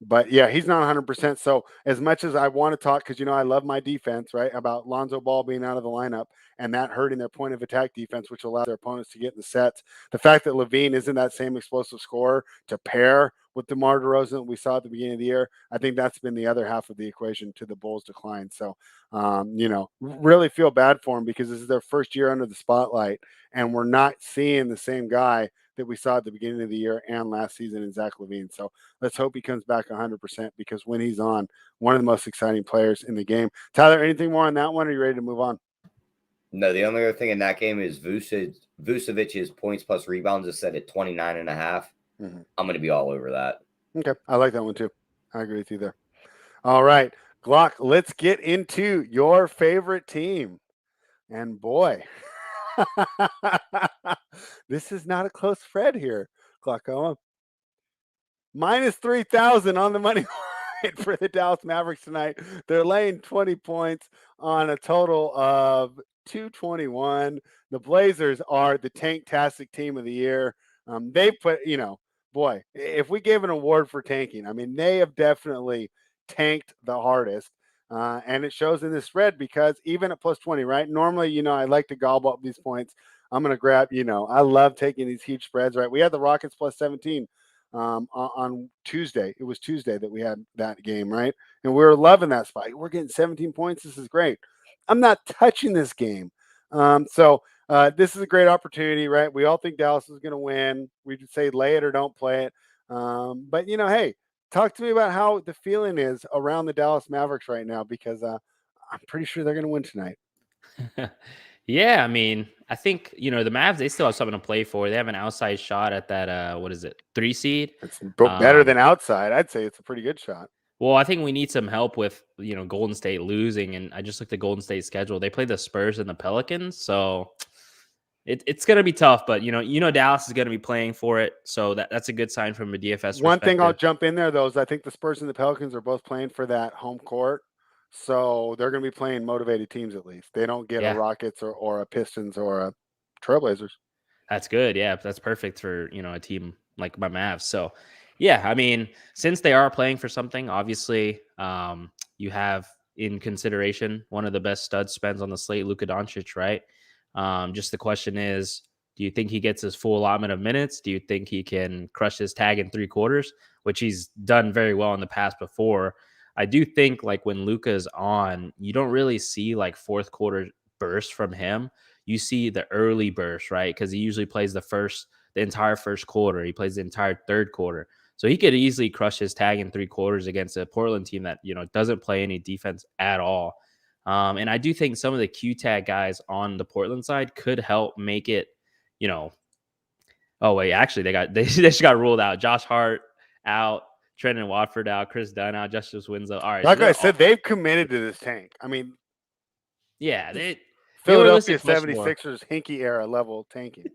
[SPEAKER 1] But yeah, he's not 100%. So as much as I want to talk, because I love my defense, right, about Lonzo Ball being out of the lineup and that hurting their point of attack defense, which allows their opponents to get in the sets. The fact that LaVine isn't that same explosive scorer to pair with DeMar DeRozan we saw at the beginning of the year, I think that's been the other half of the equation to the Bulls' decline. So, really feel bad for him because this is their first year under the spotlight, and we're not seeing the same guy that we saw at the beginning of the year and last season in Zach LaVine. So let's hope he comes back 100% because when he's on, one of the most exciting players in the game. Tyler, anything more on that one? Are you ready to move on?
[SPEAKER 3] No, the only other thing in that game is Vucevic's points plus rebounds is set at 29.5. I'm going to be all over that.
[SPEAKER 1] Okay. I like that one too. I agree with you there. All right. Glock, let's get into your favorite team. And boy, this is not a close spread here, Glockoma. Minus 3,000 on the money line for the Dallas Mavericks tonight. They're laying 20 points on a total of 221. The Blazers are the tank-tastic team of the year. They put, boy, if we gave an award for tanking, I mean, they have definitely tanked the hardest. And it shows in the spread because even at plus 20, right? Normally, I like to gobble up these points. I'm going to grab, I love taking these huge spreads, right? We had the Rockets plus 17 on Tuesday. It was Tuesday that we had that game, right? And we were loving that spot. We're getting 17 points. This is great. I'm not touching this game. So this is a great opportunity, right? We all think Dallas is going to win. We could say lay it or don't play it. But, hey, talk to me about how the feeling is around the Dallas Mavericks right now, because I'm pretty sure they're going to win tonight.
[SPEAKER 2] Yeah, I mean, I think, the Mavs, they still have something to play for. They have an outside shot at that, 3 seed.
[SPEAKER 1] It's better than outside. I'd say it's a pretty good shot.
[SPEAKER 2] Well, I think we need some help with, Golden State losing. And I just looked at Golden State's schedule. They play the Spurs and the Pelicans. So it's going to be tough. But, Dallas is going to be playing for it. So that's a good sign from a DFS
[SPEAKER 1] One thing I'll jump in there, though, is I think the Spurs and the Pelicans are both playing for that home court. So they're going to be playing motivated teams at least. They don't get a Rockets or a Pistons or a Trailblazers.
[SPEAKER 2] That's good. Yeah, that's perfect for, a team like my Mavs. So, yeah, I mean, since they are playing for something, obviously, you have in consideration one of the best stud spends on the slate, Luka Doncic, right? Just the question is, do you think he gets his full allotment of minutes? Do you think he can crush his tag in 3 quarters, which he's done very well in the past before? I do think like when Luka is on, you don't really see like fourth quarter bursts from him. You see the early burst, right? Because he usually plays the entire first quarter. He plays the entire third quarter. So he could easily crush his tag in 3 quarters against a Portland team that, doesn't play any defense at all. And I do think some of the Q tag guys on the Portland side could help make it, oh wait, actually they just got ruled out. Josh Hart out. Trent and Watford out, Chris Dunn out, Justice Winslow. All right.
[SPEAKER 1] Like I said, they've committed to this tank. I mean,
[SPEAKER 2] yeah,
[SPEAKER 1] Philadelphia 76ers hinky era level tanking.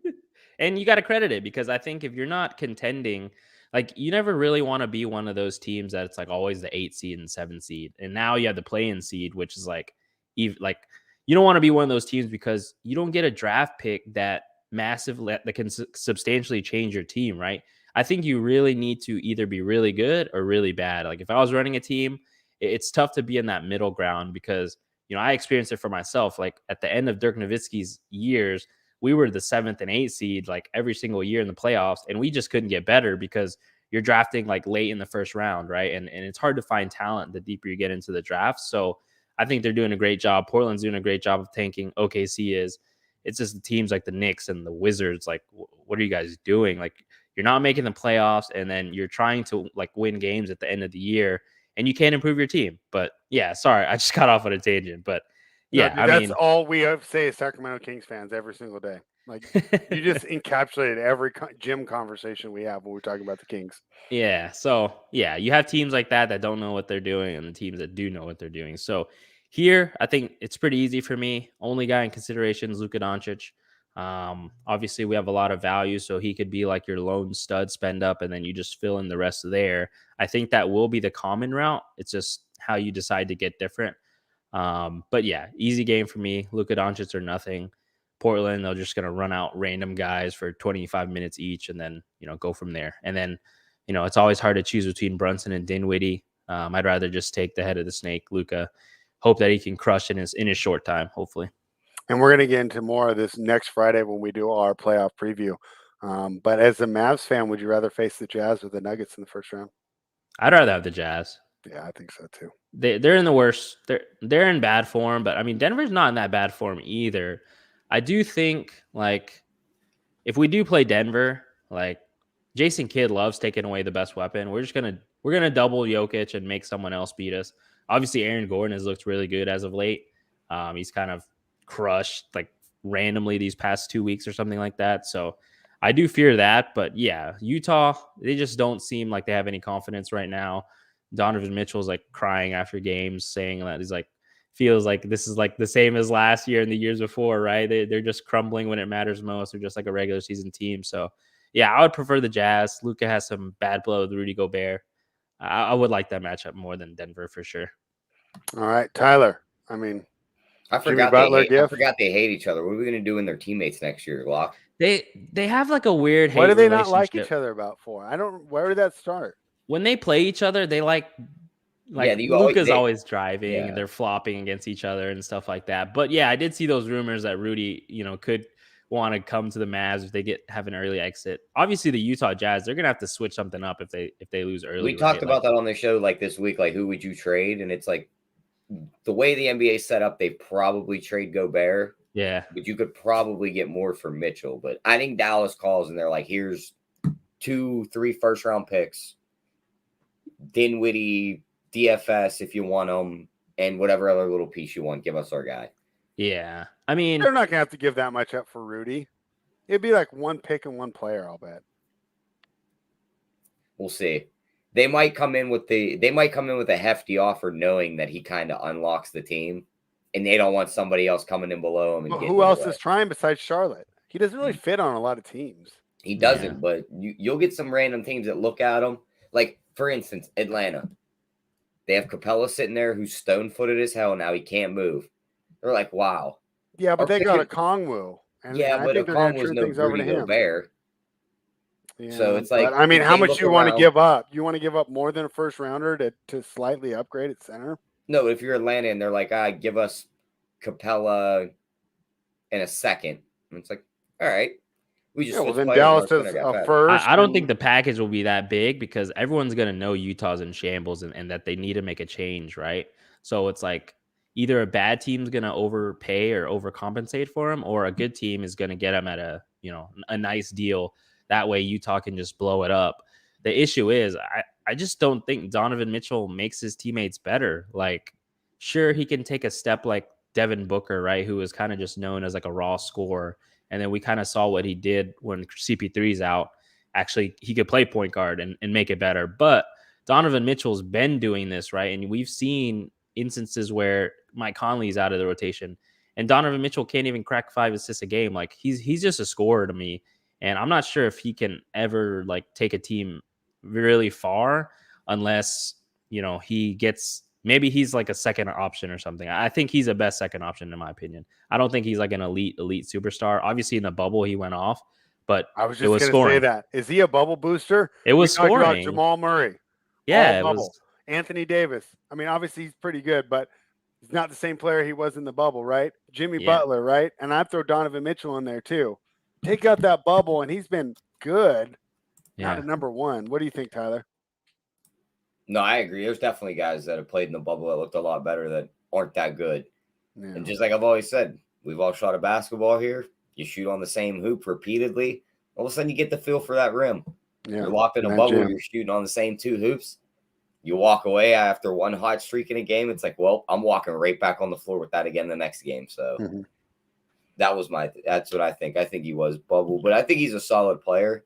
[SPEAKER 2] And you got to credit it because I think if you're not contending, like you never really want to be one of those teams that it's like always the 8 seed and 7 seed. And now you have the play-in seed, which is like you don't want to be one of those teams because you don't get a draft pick that can substantially change your team, right? I think you really need to either be really good or really bad. Like if I was running a team, it's tough to be in that middle ground because, I experienced it for myself. Like at the end of Dirk Nowitzki's years, we were the 7th and 8th seed like every single year in the playoffs. And we just couldn't get better because you're drafting like late in the first round, right? And it's hard to find talent the deeper you get into the draft. So I think they're doing a great job. Portland's doing a great job of tanking. OKC is. It's just the teams like the Knicks and the Wizards. Like, what are you guys doing? Like, you're not making the playoffs, and then you're trying to like win games at the end of the year, and you can't improve your team. But yeah, sorry, I just got off on a tangent. But yeah,
[SPEAKER 1] no, dude, that's all we have to say as Sacramento Kings fans every single day. Like you just encapsulated every gym conversation we have when we're talking about the Kings.
[SPEAKER 2] Yeah. So yeah, you have teams like that don't know what they're doing, and the teams that do know what they're doing. So here, I think it's pretty easy for me. Only guy in consideration is Luka Doncic. Obviously we have a lot of value, so he could be like your lone stud spend up, and then you just fill in the rest of there. I think that will be the common route. It's just how you decide to get different. But yeah, easy game for me. Luka Doncic or nothing. Portland, they're just going to run out random guys for 25 minutes each and then, go from there. And then, it's always hard to choose between Brunson and Dinwiddie. I'd rather just take the head of the snake, Luka. Hope that he can crush in his short time, hopefully.
[SPEAKER 1] And we're going to get into more of this next Friday when we do our playoff preview. But as a Mavs fan, would you rather face the Jazz or the Nuggets in the first round?
[SPEAKER 2] I'd rather have the Jazz.
[SPEAKER 1] Yeah, I think so too.
[SPEAKER 2] They're in the worst. They're in bad form, but I mean, Denver's not in that bad form either. I do think like if we do play Denver, Like Jason Kidd loves taking away the best weapon. We're gonna double Jokic and make someone else beat us. Obviously, Aaron Gordon has looked really good as of late. He's kind of crushed like randomly these past 2 weeks or something like that. So I do fear that. But yeah, Utah, they just don't seem like they have any confidence right now. Donovan Mitchell's like crying after games, saying that he's like feels like this is like the same as last year and the years before, right? They're just crumbling when it matters most. They're just like a regular season team. So yeah, I would prefer the Jazz. Luka has some bad blood with Rudy Gobert. I would like that matchup more than Denver for sure.
[SPEAKER 1] All right, Tyler. I mean,
[SPEAKER 3] I
[SPEAKER 1] Jimmy
[SPEAKER 3] forgot
[SPEAKER 1] Butler
[SPEAKER 3] I forgot they hate each other. What are we going to do when they're teammates next year, Glock?
[SPEAKER 2] They have like a weird hate
[SPEAKER 1] what do they
[SPEAKER 2] relationship.
[SPEAKER 1] not like each other about for? Where did that start?
[SPEAKER 2] When they play each other, they like
[SPEAKER 3] Yeah,
[SPEAKER 2] Luka's always driving
[SPEAKER 3] Yeah.
[SPEAKER 2] and they're flopping against each other and stuff like that. But yeah, I did see those rumors that Rudy, could want to come to the Mavs if they have an early exit. Obviously, the Utah Jazz, they're gonna have to switch something up if they lose early.
[SPEAKER 3] We talked about that on the show like this week, like who would you trade? And it's like the way the NBA set up, they probably trade Gobert.
[SPEAKER 2] Yeah,
[SPEAKER 3] but you could probably get more for Mitchell. But I think Dallas calls and they're like, here's 2-3 first-round picks, Dinwiddie, DFS if you want them, and whatever other little piece you want, give us our guy.
[SPEAKER 2] Yeah, I mean,
[SPEAKER 1] they're not gonna have to give that much up for Rudy. It'd be like one pick and one player, I'll bet.
[SPEAKER 3] We'll see. They might come in with a hefty offer, knowing that he kind of unlocks the team, and they don't want somebody else coming in below him. And
[SPEAKER 1] who else is trying besides Charlotte? He doesn't really fit on a lot of teams.
[SPEAKER 3] He doesn't, but you'll get some random teams that look at him. Like, for instance, Atlanta. They have Capella sitting there who's stone-footed as hell now. He can't move. They're like, wow.
[SPEAKER 1] Yeah, but they got a Kongwu.
[SPEAKER 3] Yeah, but a Kongwu's no Rudy Gobert.
[SPEAKER 1] Yeah,
[SPEAKER 3] so it's like,
[SPEAKER 1] I mean, how much do you want to give up? You want to give up more than a first rounder to slightly upgrade at center?
[SPEAKER 3] No, if you're Atlanta and they're like, give us Capella in a second. And it's like, all right. We just
[SPEAKER 1] then Dallas has a first.
[SPEAKER 2] I don't think the package will be that big because everyone's going to know Utah's in shambles and that they need to make a change, right? So it's like either a bad team's going to overpay or overcompensate for him, or a good team is going to get him at a nice deal. That way Utah can just blow it up. The issue is I just don't think Donovan Mitchell makes his teammates better. Like, sure, he can take a step like Devin Booker, right, who is kind of just known as like a raw scorer. And then we kind of saw what he did when CP3's out. Actually, he could play point guard and make it better. But Donovan Mitchell's been doing this, right? And we've seen instances where Mike Conley's out of the rotation and Donovan Mitchell can't even crack 5 assists a game. Like, he's just a scorer to me. And I'm not sure if he can ever like take a team really far unless, he gets, maybe he's like a second option or something. I think he's a best second option in my opinion. I don't think he's like an elite superstar. Obviously in the bubble he went off, but
[SPEAKER 1] I was just going to say that. Is he a bubble booster?
[SPEAKER 2] It was scoring.
[SPEAKER 1] About Jamal Murray.
[SPEAKER 2] Yeah,
[SPEAKER 1] it was Anthony Davis. I mean, obviously he's pretty good, but he's not the same player he was in the bubble, right? Jimmy Butler, right? And I'd throw Donovan Mitchell in there too. Take out that bubble, and he's been good. Not a number one. What do you think, Tyler?
[SPEAKER 3] No, I agree. There's definitely guys that have played in the bubble that looked a lot better that aren't that good. Yeah. And just like I've always said, we've all shot a basketball here. You shoot on the same hoop repeatedly. All of a sudden, you get the feel for that rim. Yeah. You're locked in a bubble. You're shooting on the same 2 hoops. You walk away after one hot streak in a game. It's like, well, I'm walking right back on the floor with that again the next game. So that's what I think. I think he was bubble, but I think he's a solid player.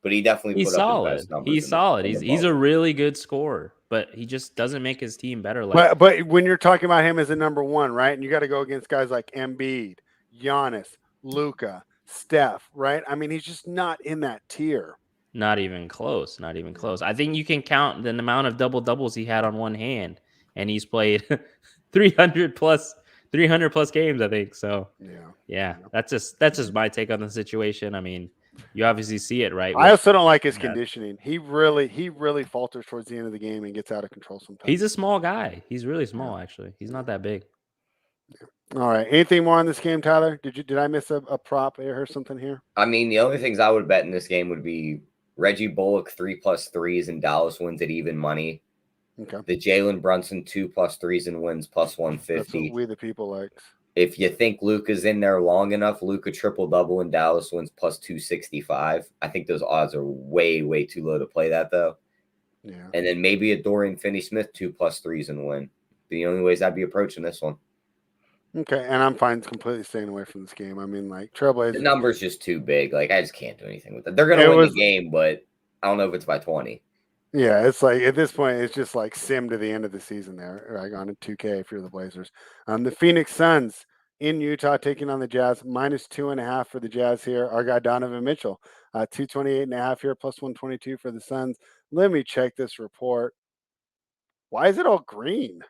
[SPEAKER 3] But he definitely put up his best numbers.
[SPEAKER 2] He's solid. He's a really good scorer, but he just doesn't make his team better.
[SPEAKER 1] But when you're talking about him as a number one, right, and you got to go against guys like Embiid, Giannis, Luka, Steph, right? I mean, he's just not in that tier.
[SPEAKER 2] Not even close. Not even close. I think you can count the amount of doubles he had on one hand, and he's played 300 plus games, I think. So yeah, that's just my take on the situation. I mean, you obviously see it, right?
[SPEAKER 1] I also don't like his conditioning. He really falters towards the end of the game and gets out of control sometimes.
[SPEAKER 2] He's a small guy. He's really small, actually. He's not that big.
[SPEAKER 1] All right. Anything more on this game, Tyler? Did I miss a prop or something here?
[SPEAKER 3] I mean, the only things I would bet in this game would be Reggie Bullock 3+ threes and Dallas wins at even money.
[SPEAKER 1] Okay.
[SPEAKER 3] The Jalen Brunson 2+ threes and wins plus 150.
[SPEAKER 1] That's what we the people likes.
[SPEAKER 3] If you think Luka's in there long enough, Luka triple-double in Dallas wins plus 265. I think those odds are way, way too low to play that, though.
[SPEAKER 1] Yeah.
[SPEAKER 3] And then maybe a Dorian Finney-Smith 2+3s and win. The only ways I'd be approaching this one.
[SPEAKER 1] Okay, and I'm fine completely staying away from this game. I mean, like,
[SPEAKER 3] The
[SPEAKER 1] Trailblazers.
[SPEAKER 3] number's just too big. Like, I just can't do anything with it. They're going to win the game, but I don't know if it's by 20.
[SPEAKER 1] Yeah, it's like at this point, it's just like sim to the end of the season there, like on a 2K if you're the Blazers. The Phoenix Suns in Utah taking on the Jazz, -2.5 for the Jazz here. Our guy Donovan Mitchell, 228.5 here, +122 for the Suns. Let me check this report. Why is it all green?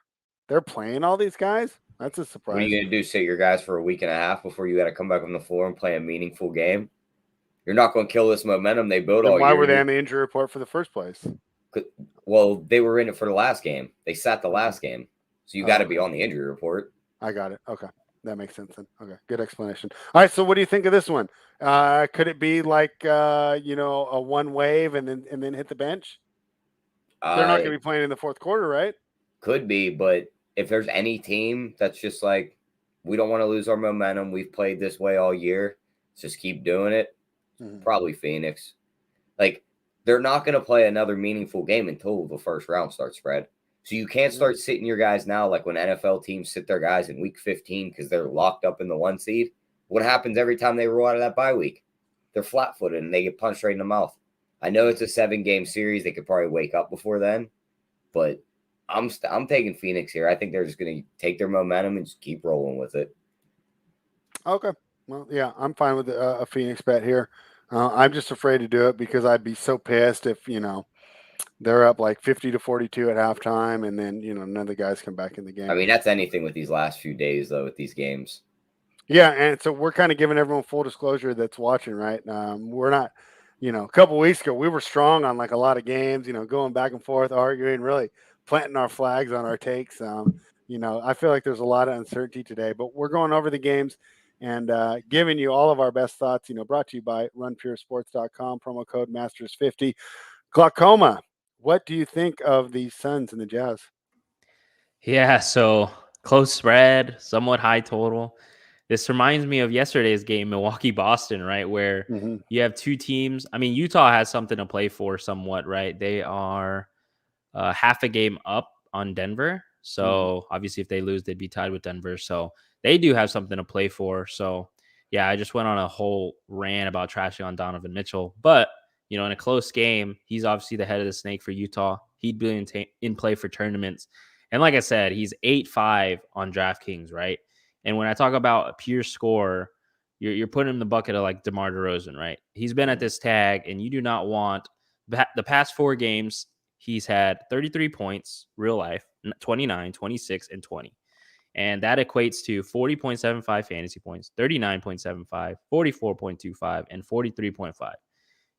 [SPEAKER 1] They're playing all these guys? That's a surprise.
[SPEAKER 3] What are you going to do? Sit your guys for a week and a half before you got to come back on the floor and play a meaningful game? You're not going to kill this momentum they built all year.
[SPEAKER 1] Why were they on the injury report for the first place?
[SPEAKER 3] Well, they were in it for the last game. They sat the last game. So you got to be on the injury report.
[SPEAKER 1] I got it. Okay. That makes sense then. Okay. Good explanation. All right. So what do you think of this one? Could it be like, a one wave and then hit the bench? They're not going to be playing in the fourth quarter, right?
[SPEAKER 3] Could be, but if there's any team that's just like, we don't want to lose our momentum, we've played this way all year, let's just keep doing it, probably Phoenix. Like, they're not going to play another meaningful game until the first round starts, Fred. So you can't start sitting your guys now like when NFL teams sit their guys in week 15 because they're locked up in the 1 seed. What happens every time they roll out of that bye week? They're flat-footed and they get punched right in the mouth. I know it's a 7-game series. They could probably wake up before then, but I'm taking Phoenix here. I think they're just going to take their momentum and just keep rolling with it.
[SPEAKER 1] Okay. Well, yeah, I'm fine with a Phoenix bet here. I'm just afraid to do it because I'd be so pissed if, they're up like 50-42 at halftime and then, none of the guys come back in the game.
[SPEAKER 3] I mean, that's anything with these last few days, though, with these games.
[SPEAKER 1] Yeah, and so we're kind of giving everyone full disclosure that's watching, right? We're not, a couple weeks ago, we were strong on like a lot of games, going back and forth, arguing, really planting our flags on our takes. I feel like there's a lot of uncertainty today, but we're going over the games and giving you all of our best thoughts, brought to you by runpuresports.com, promo code Masters50. Glockoma, what do you think of the Suns and the Jazz?
[SPEAKER 2] Yeah, so close spread, somewhat high total. This reminds me of yesterday's game, Milwaukee-Boston, right, where you have two teams. I mean, Utah has something to play for somewhat, right? They are half a game up on Denver. So obviously if they lose, they'd be tied with Denver. So they do have something to play for. So yeah, I just went on a whole rant about trashing on Donovan Mitchell. But, in a close game, he's obviously the head of the snake for Utah. He'd be in play for tournaments. And like I said, he's 8-5 on DraftKings, right? And when I talk about a pure score, you're putting him in the bucket of like DeMar DeRozan, right? He's been at this tag, and you do not want the past 4 games. He's had 33 points, real life, 29, 26, and 20. And that equates to 40.75 fantasy points, 39.75, 44.25, and 43.5.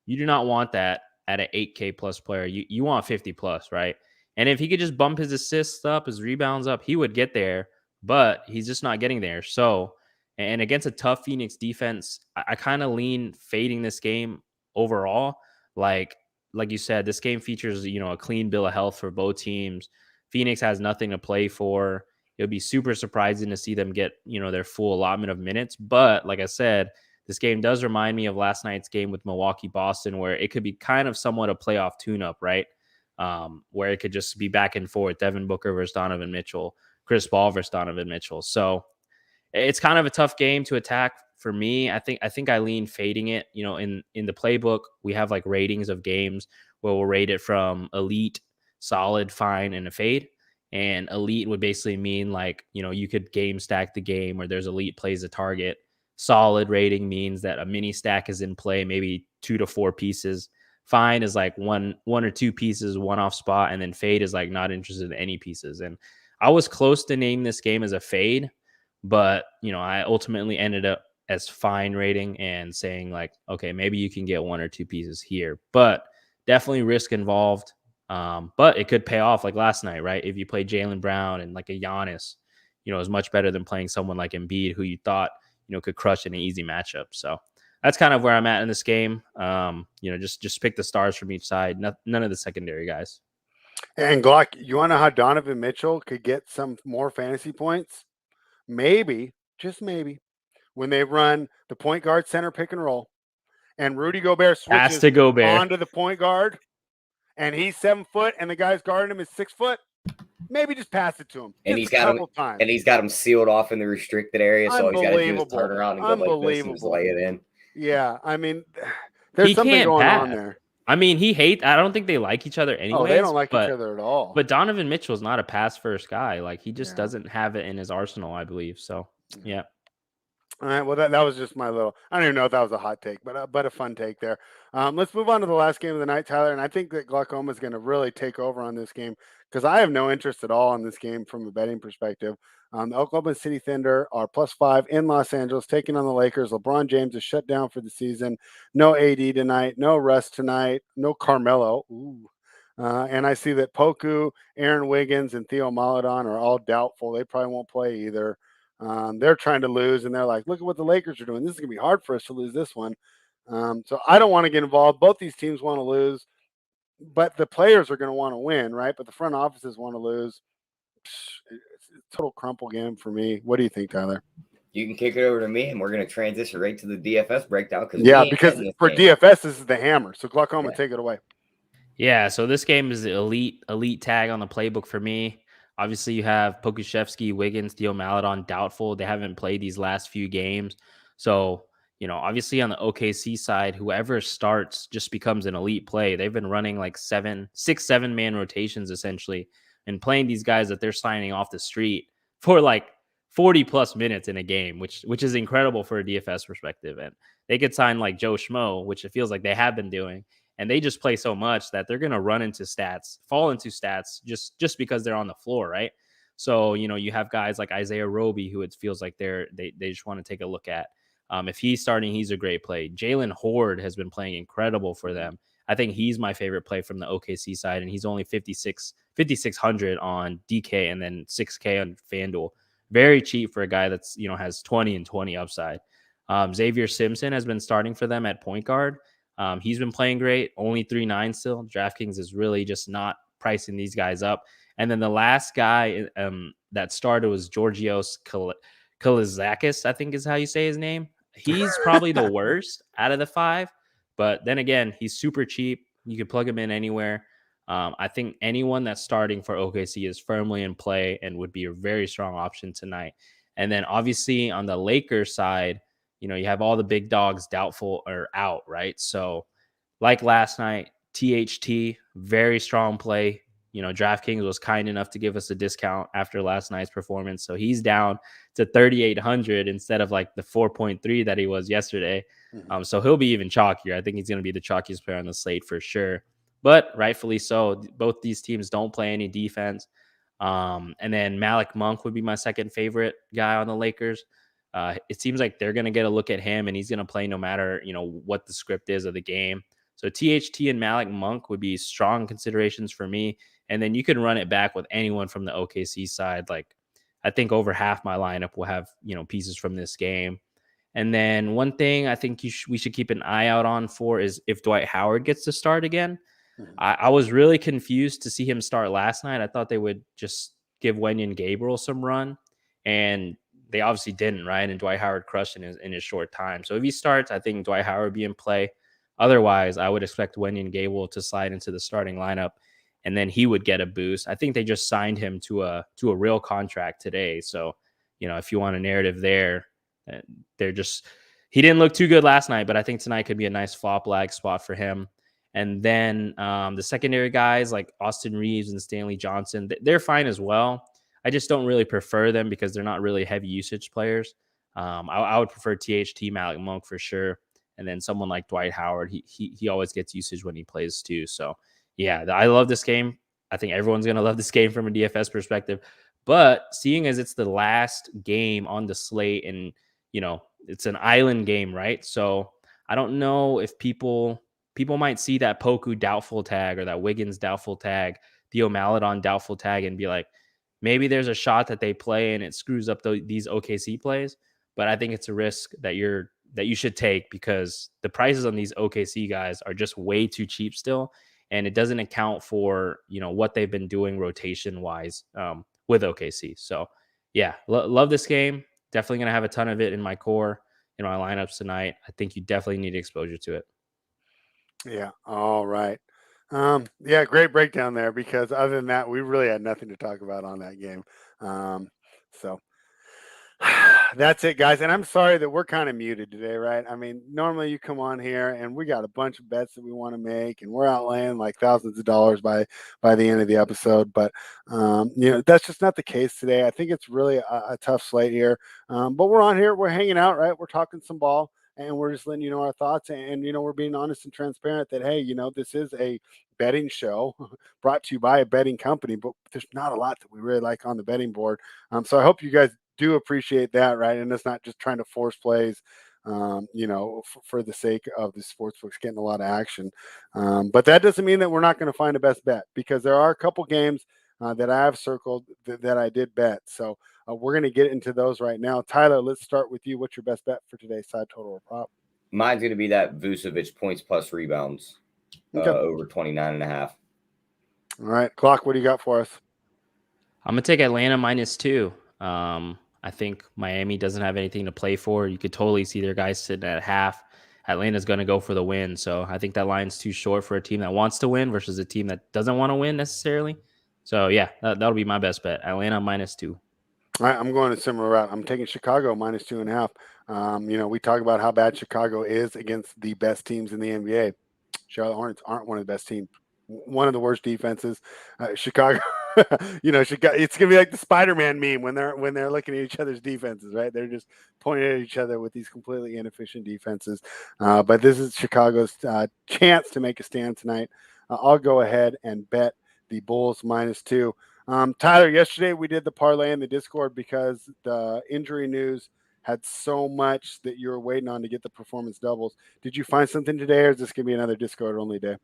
[SPEAKER 2] You do not want that at an 8K plus player. You want 50 plus, right? And if he could just bump his assists up, his rebounds up, he would get there, but he's just not getting there. So, and against a tough Phoenix defense, I kind of lean fading this game overall. Like you said, this game features, a clean bill of health for both teams. Phoenix has nothing to play for. It would be super surprising to see them get, their full allotment of minutes. But like I said, this game does remind me of last night's game with Milwaukee-Boston, where it could be kind of somewhat a playoff tune-up, right? Where it could just be back and forth, Devin Booker versus Donovan Mitchell, Chris Paul versus Donovan Mitchell. So it's kind of a tough game to attack for me. I think I lean fading it. In the playbook, we have like ratings of games where we'll rate it from elite, solid, fine, and a fade. And elite would basically mean like, you could game stack the game where there's elite plays a target. Solid rating means that a mini stack is in play, maybe 2 to 4 pieces. Fine is like one or 2 pieces, one off spot, and then fade is like not interested in any pieces. And I was close to name this game as a fade, but I ultimately ended up as fine rating and saying like, okay, maybe you can get 1 or 2 pieces here, but definitely risk involved. But it could pay off like last night, right? If you play Jaylen Brown and like a Giannis, is much better than playing someone like Embiid, who you thought, could crush in an easy matchup. So that's kind of where I'm at in this game. Just pick the stars from each side. None of the secondary guys.
[SPEAKER 1] And Glock, you want to know how Donovan Mitchell could get some more fantasy points? Maybe just maybe, when they run the point guard center pick and roll, and Rudy Gobert
[SPEAKER 2] Has
[SPEAKER 1] switches
[SPEAKER 2] to Gobert.
[SPEAKER 1] onto the point guard, and he's 7 foot, and the guy's guarding him is 6 foot. Maybe just pass it to him.
[SPEAKER 3] And
[SPEAKER 1] Just a couple times.
[SPEAKER 3] And he's got him sealed off in the restricted area, so all he's got to do is turn around and go like this and just lay it in.
[SPEAKER 1] Yeah, I mean, there's something going on there.
[SPEAKER 2] I mean, I don't think they like each other anyways.
[SPEAKER 1] Oh, they don't like each other at all.
[SPEAKER 2] But Donovan Mitchell's not a pass-first guy. Like, he just doesn't have it in his arsenal, I believe. So, yeah.
[SPEAKER 1] All right, well, that was just my little – I don't even know if that was a hot take, but a fun take there. Let's move on to the last game of the night, Tyler, and I think that Glockoma is going to really take over on this game because I have no interest at all in this game from a betting perspective. The Oklahoma City Thunder are +5 in Los Angeles, taking on the Lakers. LeBron James is shut down for the season. No AD tonight, no Russ tonight, no Carmelo. Ooh. And I see that Poku, Aaron Wiggins, and Theo Maledon are all doubtful. They probably won't play either. They're trying to lose, and they're like, look at what the Lakers are doing. This is going to be hard for us to lose this one. So I don't want to get involved. Both these teams want to lose, but the players are going to want to win, right? But the front offices want to lose. It's a total crumple game for me. What do you think, Tyler?
[SPEAKER 3] You can kick it over to me, and we're going to transition right to the DFS breakdown.
[SPEAKER 1] Because for DFS, this is the hammer. So Glockoma, take it away.
[SPEAKER 2] Yeah, so this game is the elite tag on the playbook for me. Obviously, you have Pokuševski, Wiggins, Theo Maledon doubtful. They haven't played these last few games. So, obviously on the OKC side, whoever starts just becomes an elite play. They've been running like 7-man rotations essentially and playing these guys that they're signing off the street for like 40 plus minutes in a game, which is incredible for a DFS perspective. And they could sign like Joe Schmo, which it feels like they have been doing. And they just play so much that they're going to fall into stats just because they're on the floor, right? So, you have guys like Isaiah Roby, who it feels like they just want to take a look at. If he's starting, he's a great play. Jalen Horde has been playing incredible for them. I think he's my favorite play from the OKC side, and he's only 5,600 on DK and then 6K on FanDuel. Very cheap for a guy that's, has 20 and 20 upside. Xavier Simpson has been starting for them at point guard. He's been playing great, only 3.9 still. DraftKings is really just not pricing these guys up. And then the last guy that started was Georgios Kalazakis, I think is how you say his name. He's probably the worst out of the 5. But then again, he's super cheap. You can plug him in anywhere. I think anyone that's starting for OKC is firmly in play and would be a very strong option tonight. And then obviously on the Lakers side, you have all the big dogs doubtful or out, right? So like last night, THT, very strong play. DraftKings was kind enough to give us a discount after last night's performance. So he's down to 3,800 instead of like the 4.3 that he was yesterday. So he'll be even chalkier. I think he's going to be the chalkiest player on the slate for sure. But rightfully so. Both these teams don't play any defense. And then Malik Monk would be my second favorite guy on the Lakers. It seems like they're going to get a look at him, and he's going to play no matter, what the script is of the game. So THT and Malik Monk would be strong considerations for me. And then you can run it back with anyone from the OKC side. Like, I think over half my lineup will have, pieces from this game. And then one thing I think we should keep an eye out on for is if Dwight Howard gets to start again. I was really confused to see him start last night. I thought they would just give Wenyen Gabriel some run, and they obviously didn't, right? And Dwight Howard crushed in his short time. So if he starts, I think Dwight Howard would be in play. Otherwise, I would expect Wenyen Gabriel to slide into the starting lineup, and then he would get a boost. I think they just signed him to a real contract today. So, if you want a narrative there, he didn't look too good last night, but I think tonight could be a nice flop lag spot for him. And then the secondary guys like Austin Reeves and Stanley Johnson, they're fine as well. I just don't really prefer them because they're not really heavy usage players. I would prefer THT, Malik Monk for sure. And then someone like Dwight Howard, he always gets usage when he plays too. So yeah, I love this game. I think everyone's going to love this game from a DFS perspective. But seeing as it's the last game on the slate and, it's an island game, right? So I don't know if people might see that Poku doubtful tag or that Wiggins doubtful tag, Theo Maledon doubtful tag, and be like, maybe there's a shot that they play and it screws up these OKC plays. But I think it's a risk that you should take because the prices on these OKC guys are just way too cheap still. And it doesn't account for, what they've been doing rotation wise with OKC. So yeah, love this game. definitely going to have a ton of it in my core, in my lineups tonight. I think you definitely need exposure to it.
[SPEAKER 1] Yeah. All right. Yeah, great breakdown there, because other than that, we really had nothing to talk about on that game. So that's it, guys. And I'm sorry that we're kind of muted today, right? I mean, normally you come on here and we got a bunch of bets that we want to make, and we're outlaying like thousands of dollars by the end of the episode. But that's just not the case today. I think it's really a tough slate here. But we're on here, we're hanging out, right? We're talking some ball, and we're just letting you know our thoughts, and we're being honest and transparent that, hey, this is a betting show brought to you by a betting company, but there's not a lot that we really like on the betting board. So I hope you guys do appreciate that, right? And it's not just trying to force plays, for the sake of the sports books getting a lot of action. But that doesn't mean that we're not going to find a best bet, because there are a couple games that I have circled that I did bet. So we're going to get into those right now. Tyler, let's start with you. What's your best bet for today's side total or prop?
[SPEAKER 3] Mine's going to be that Vucevic points plus rebounds over 29.5.
[SPEAKER 1] All right, Glock, what do you got for us?
[SPEAKER 2] I'm going to take Atlanta -2. I think Miami doesn't have anything to play for. You could totally see their guys sitting at half. Atlanta's going to go for the win. So I think that line's too short for a team that wants to win versus a team that doesn't want to win necessarily. So, yeah, that'll be my best bet. Atlanta -2.
[SPEAKER 1] All right, I'm going a similar route. I'm taking Chicago -2.5. We talk about how bad Chicago is against the best teams in the NBA. Charlotte Hornets aren't one of the best teams. One of the worst defenses. Chicago, Chicago, it's gonna be like the Spider-Man meme when they're looking at each other's defenses, right? They're just pointing at each other with these completely inefficient defenses. But this is Chicago's chance to make a stand tonight. I'll go ahead and bet the Bulls -2. Tyler, yesterday we did the parlay in the Discord because the injury news had so much that you were waiting on to get the performance doubles. Did you find something today, or is this going to be another Discord only day?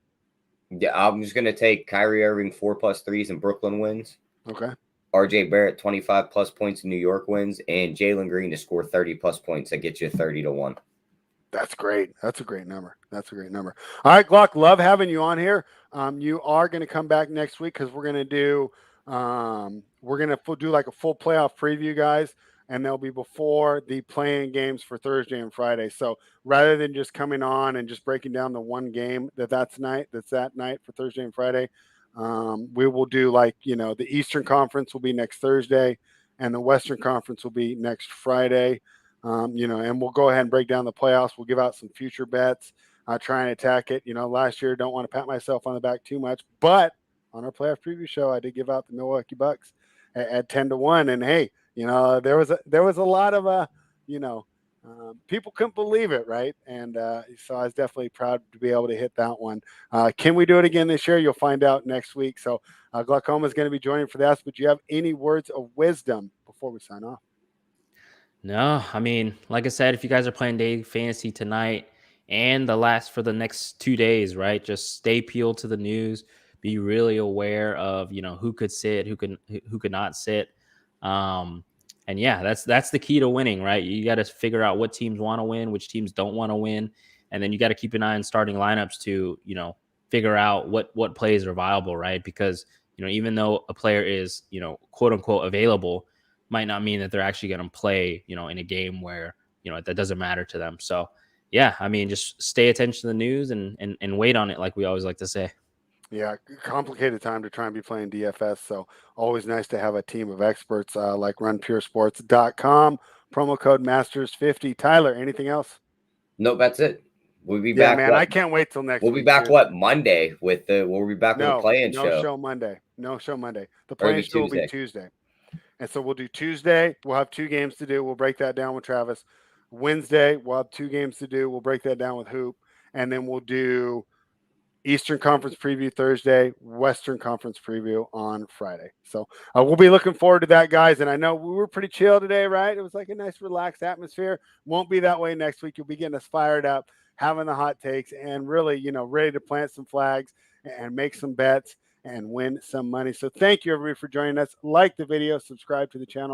[SPEAKER 3] Yeah, I'm just going to take Kyrie Irving 4+ threes and Brooklyn wins.
[SPEAKER 1] Okay.
[SPEAKER 3] RJ Barrett 25+ points in New York wins, and Jalen Green to score 30+ points. That gets you 30-1.
[SPEAKER 1] That's great. That's a great number. All right, Glock, love having you on here. You are going to come back next week because we're going to do like a full playoff preview, guys, and they'll be before the playing games for Thursday and Friday. So rather than just coming on and just breaking down the one game that's that night for Thursday and Friday, we will do the Eastern Conference will be next Thursday, and the Western Conference will be next Friday. And we'll go ahead and break down the playoffs. We'll give out some future bets. Try and attack it. Last year, don't want to pat myself on the back too much, but on our playoff preview show, I did give out the Milwaukee Bucks at 10-1. And hey, there was a lot of people couldn't believe it, right? And so I was definitely proud to be able to hit that one. Can we do it again this year? You'll find out next week. So Glockoma is going to be joining for that. But do you have any words of wisdom before we sign off?
[SPEAKER 2] No, I mean, like I said, if you guys are playing daily fantasy tonight and for the next 2 days, right? Just stay peeled to the news. Be really aware of, who could sit, who could not sit. And yeah, that's the key to winning, right? You got to figure out what teams want to win, which teams don't want to win, and then you got to keep an eye on starting lineups to, figure out what plays are viable, right? Because even though a player is, quote unquote available, might not mean that they're actually going to play, in a game where, that doesn't matter to them. So yeah, I mean, just stay attention to the news and wait on it, like we always like to say.
[SPEAKER 1] Yeah, complicated time to try and be playing DFS. So always nice to have a team of experts like runpuresports.com. Promo code Masters50. Tyler, anything else?
[SPEAKER 3] Nope, that's it. We'll be
[SPEAKER 1] Yeah,
[SPEAKER 3] back.
[SPEAKER 1] man, I can't wait till next week.
[SPEAKER 3] We'll be back, Monday with the play-in show.
[SPEAKER 1] No show Monday. The play-in show will be Tuesday. And so we'll do Tuesday. We'll have 2 games to do. We'll break that down with Travis. Wednesday, we'll have 2 games to do. We'll break that down with Hoop. And then we'll do Eastern Conference preview Thursday, Western Conference preview on Friday. So we'll be looking forward to that, guys. And I know we were pretty chill today, right? It was like a nice, relaxed atmosphere. Won't be that way next week. You'll be getting us fired up, having the hot takes, and really, ready to plant some flags and make some bets and win some money. So thank you, everybody, for joining us. Like the video, subscribe to the channel.